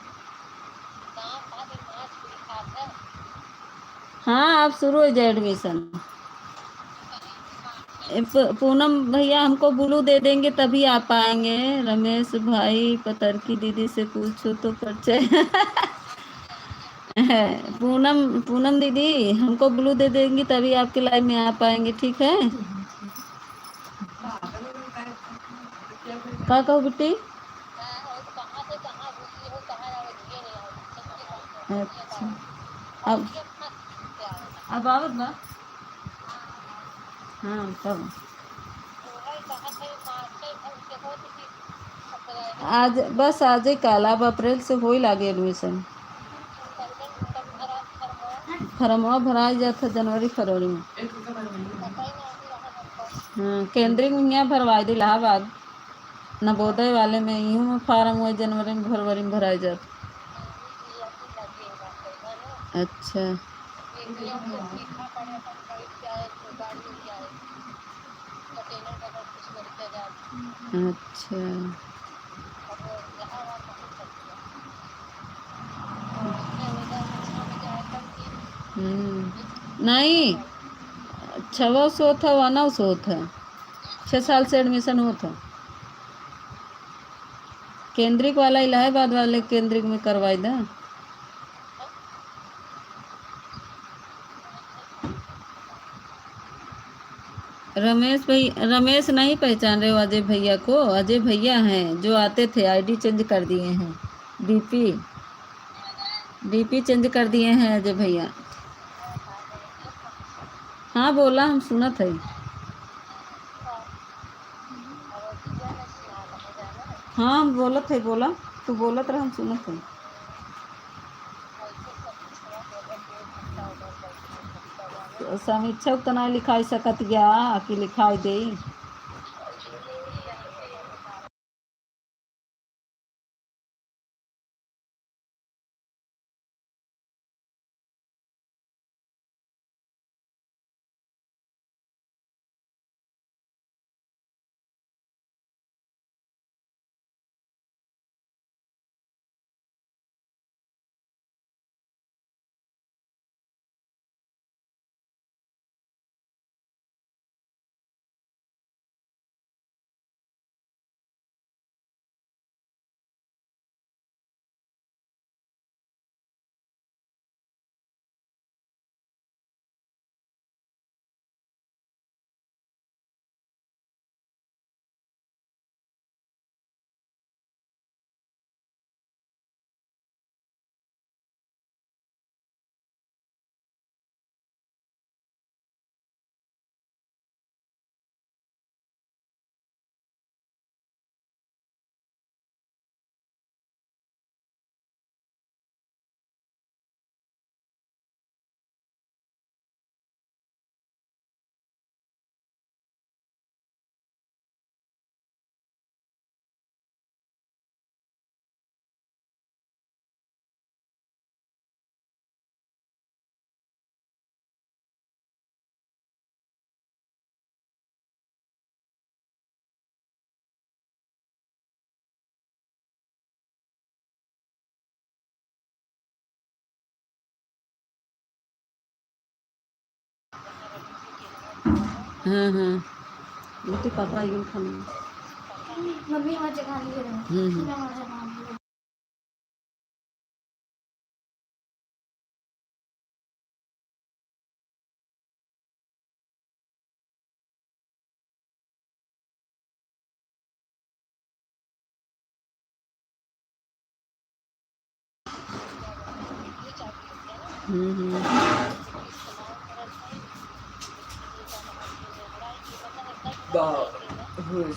कहाँ बाद में मार्च की खास है हाँ, अब शुरू हो जाए एडमिशन। पूनम भैया हमको ब्लू दे देंगे तभी आ पाएंगे। रमेश भाई पतर की दीदी से पूछो तो परिचय है। पूनम पूनम दीदी हमको ब्लू दे देंगी तभी आपके लाइव में आ पाएंगे, ठीक है? का कहो बेटी? हाँ, और कहाँ से कहाँ घुसी हो कहाँ जाओ ये नहीं आओ सच्ची बात है अच्छा, और अब ये फंस क्या है अब आवत बा। हाँ तब तो है कहाँ से मार्च से उसके हो किसी अप्रैल आज बस आज ही कल, अब अप्रैल से हो ही लागे एडमिशन। फरवरी तब भरा फरवरी फरमवा भरा जाता जनवरी फरवरी में। पता ही नहीं रहा हमको हाँ, केंद्रीय में यहाँ भरवाई दी इलाहाबाद नवोदय वाले में, यूं में फार्म हुआ जनवरी में फरवरी में भराई जाता। ये अभी लगेगा कहीं ना अच्छा एकदम से सीखा पड़े अपन बैठ जाए तो गाड़ी मिल जाए कंटेनर बगैर कुछ करके जाए अच्छा अब यहाँ वहाँ नहीं सकते इसमें वेदर अच्छा में जाए तब कि नहीं, 600 था वह 900 था, 6 साल से एडमिशन होता। केंद्रिक वाला इलाहाबाद वाले केंद्रिक में करवाई दा। रमेश नहीं पहचान रहे हो अजय भैया को? अजय भैया हैं जो आते थे, आईडी चेंज कर दिए हैं, डीपी डीपी चेंज कर दिए हैं अजय भैया। हाँ बोला, हम सुनत है। हाँ हम बोलत है, बोला तू बोलत रहा, हम सुनत है। समीक्षा तो नहीं लिखाई सकत गया कि लिखाई दे। हाँ हाँ बेटी पापा यूँ खाना। मम्मी हमारी जगह नहीं ले रही हम्म मैं हमारी जगह नहीं ले रही। हम्म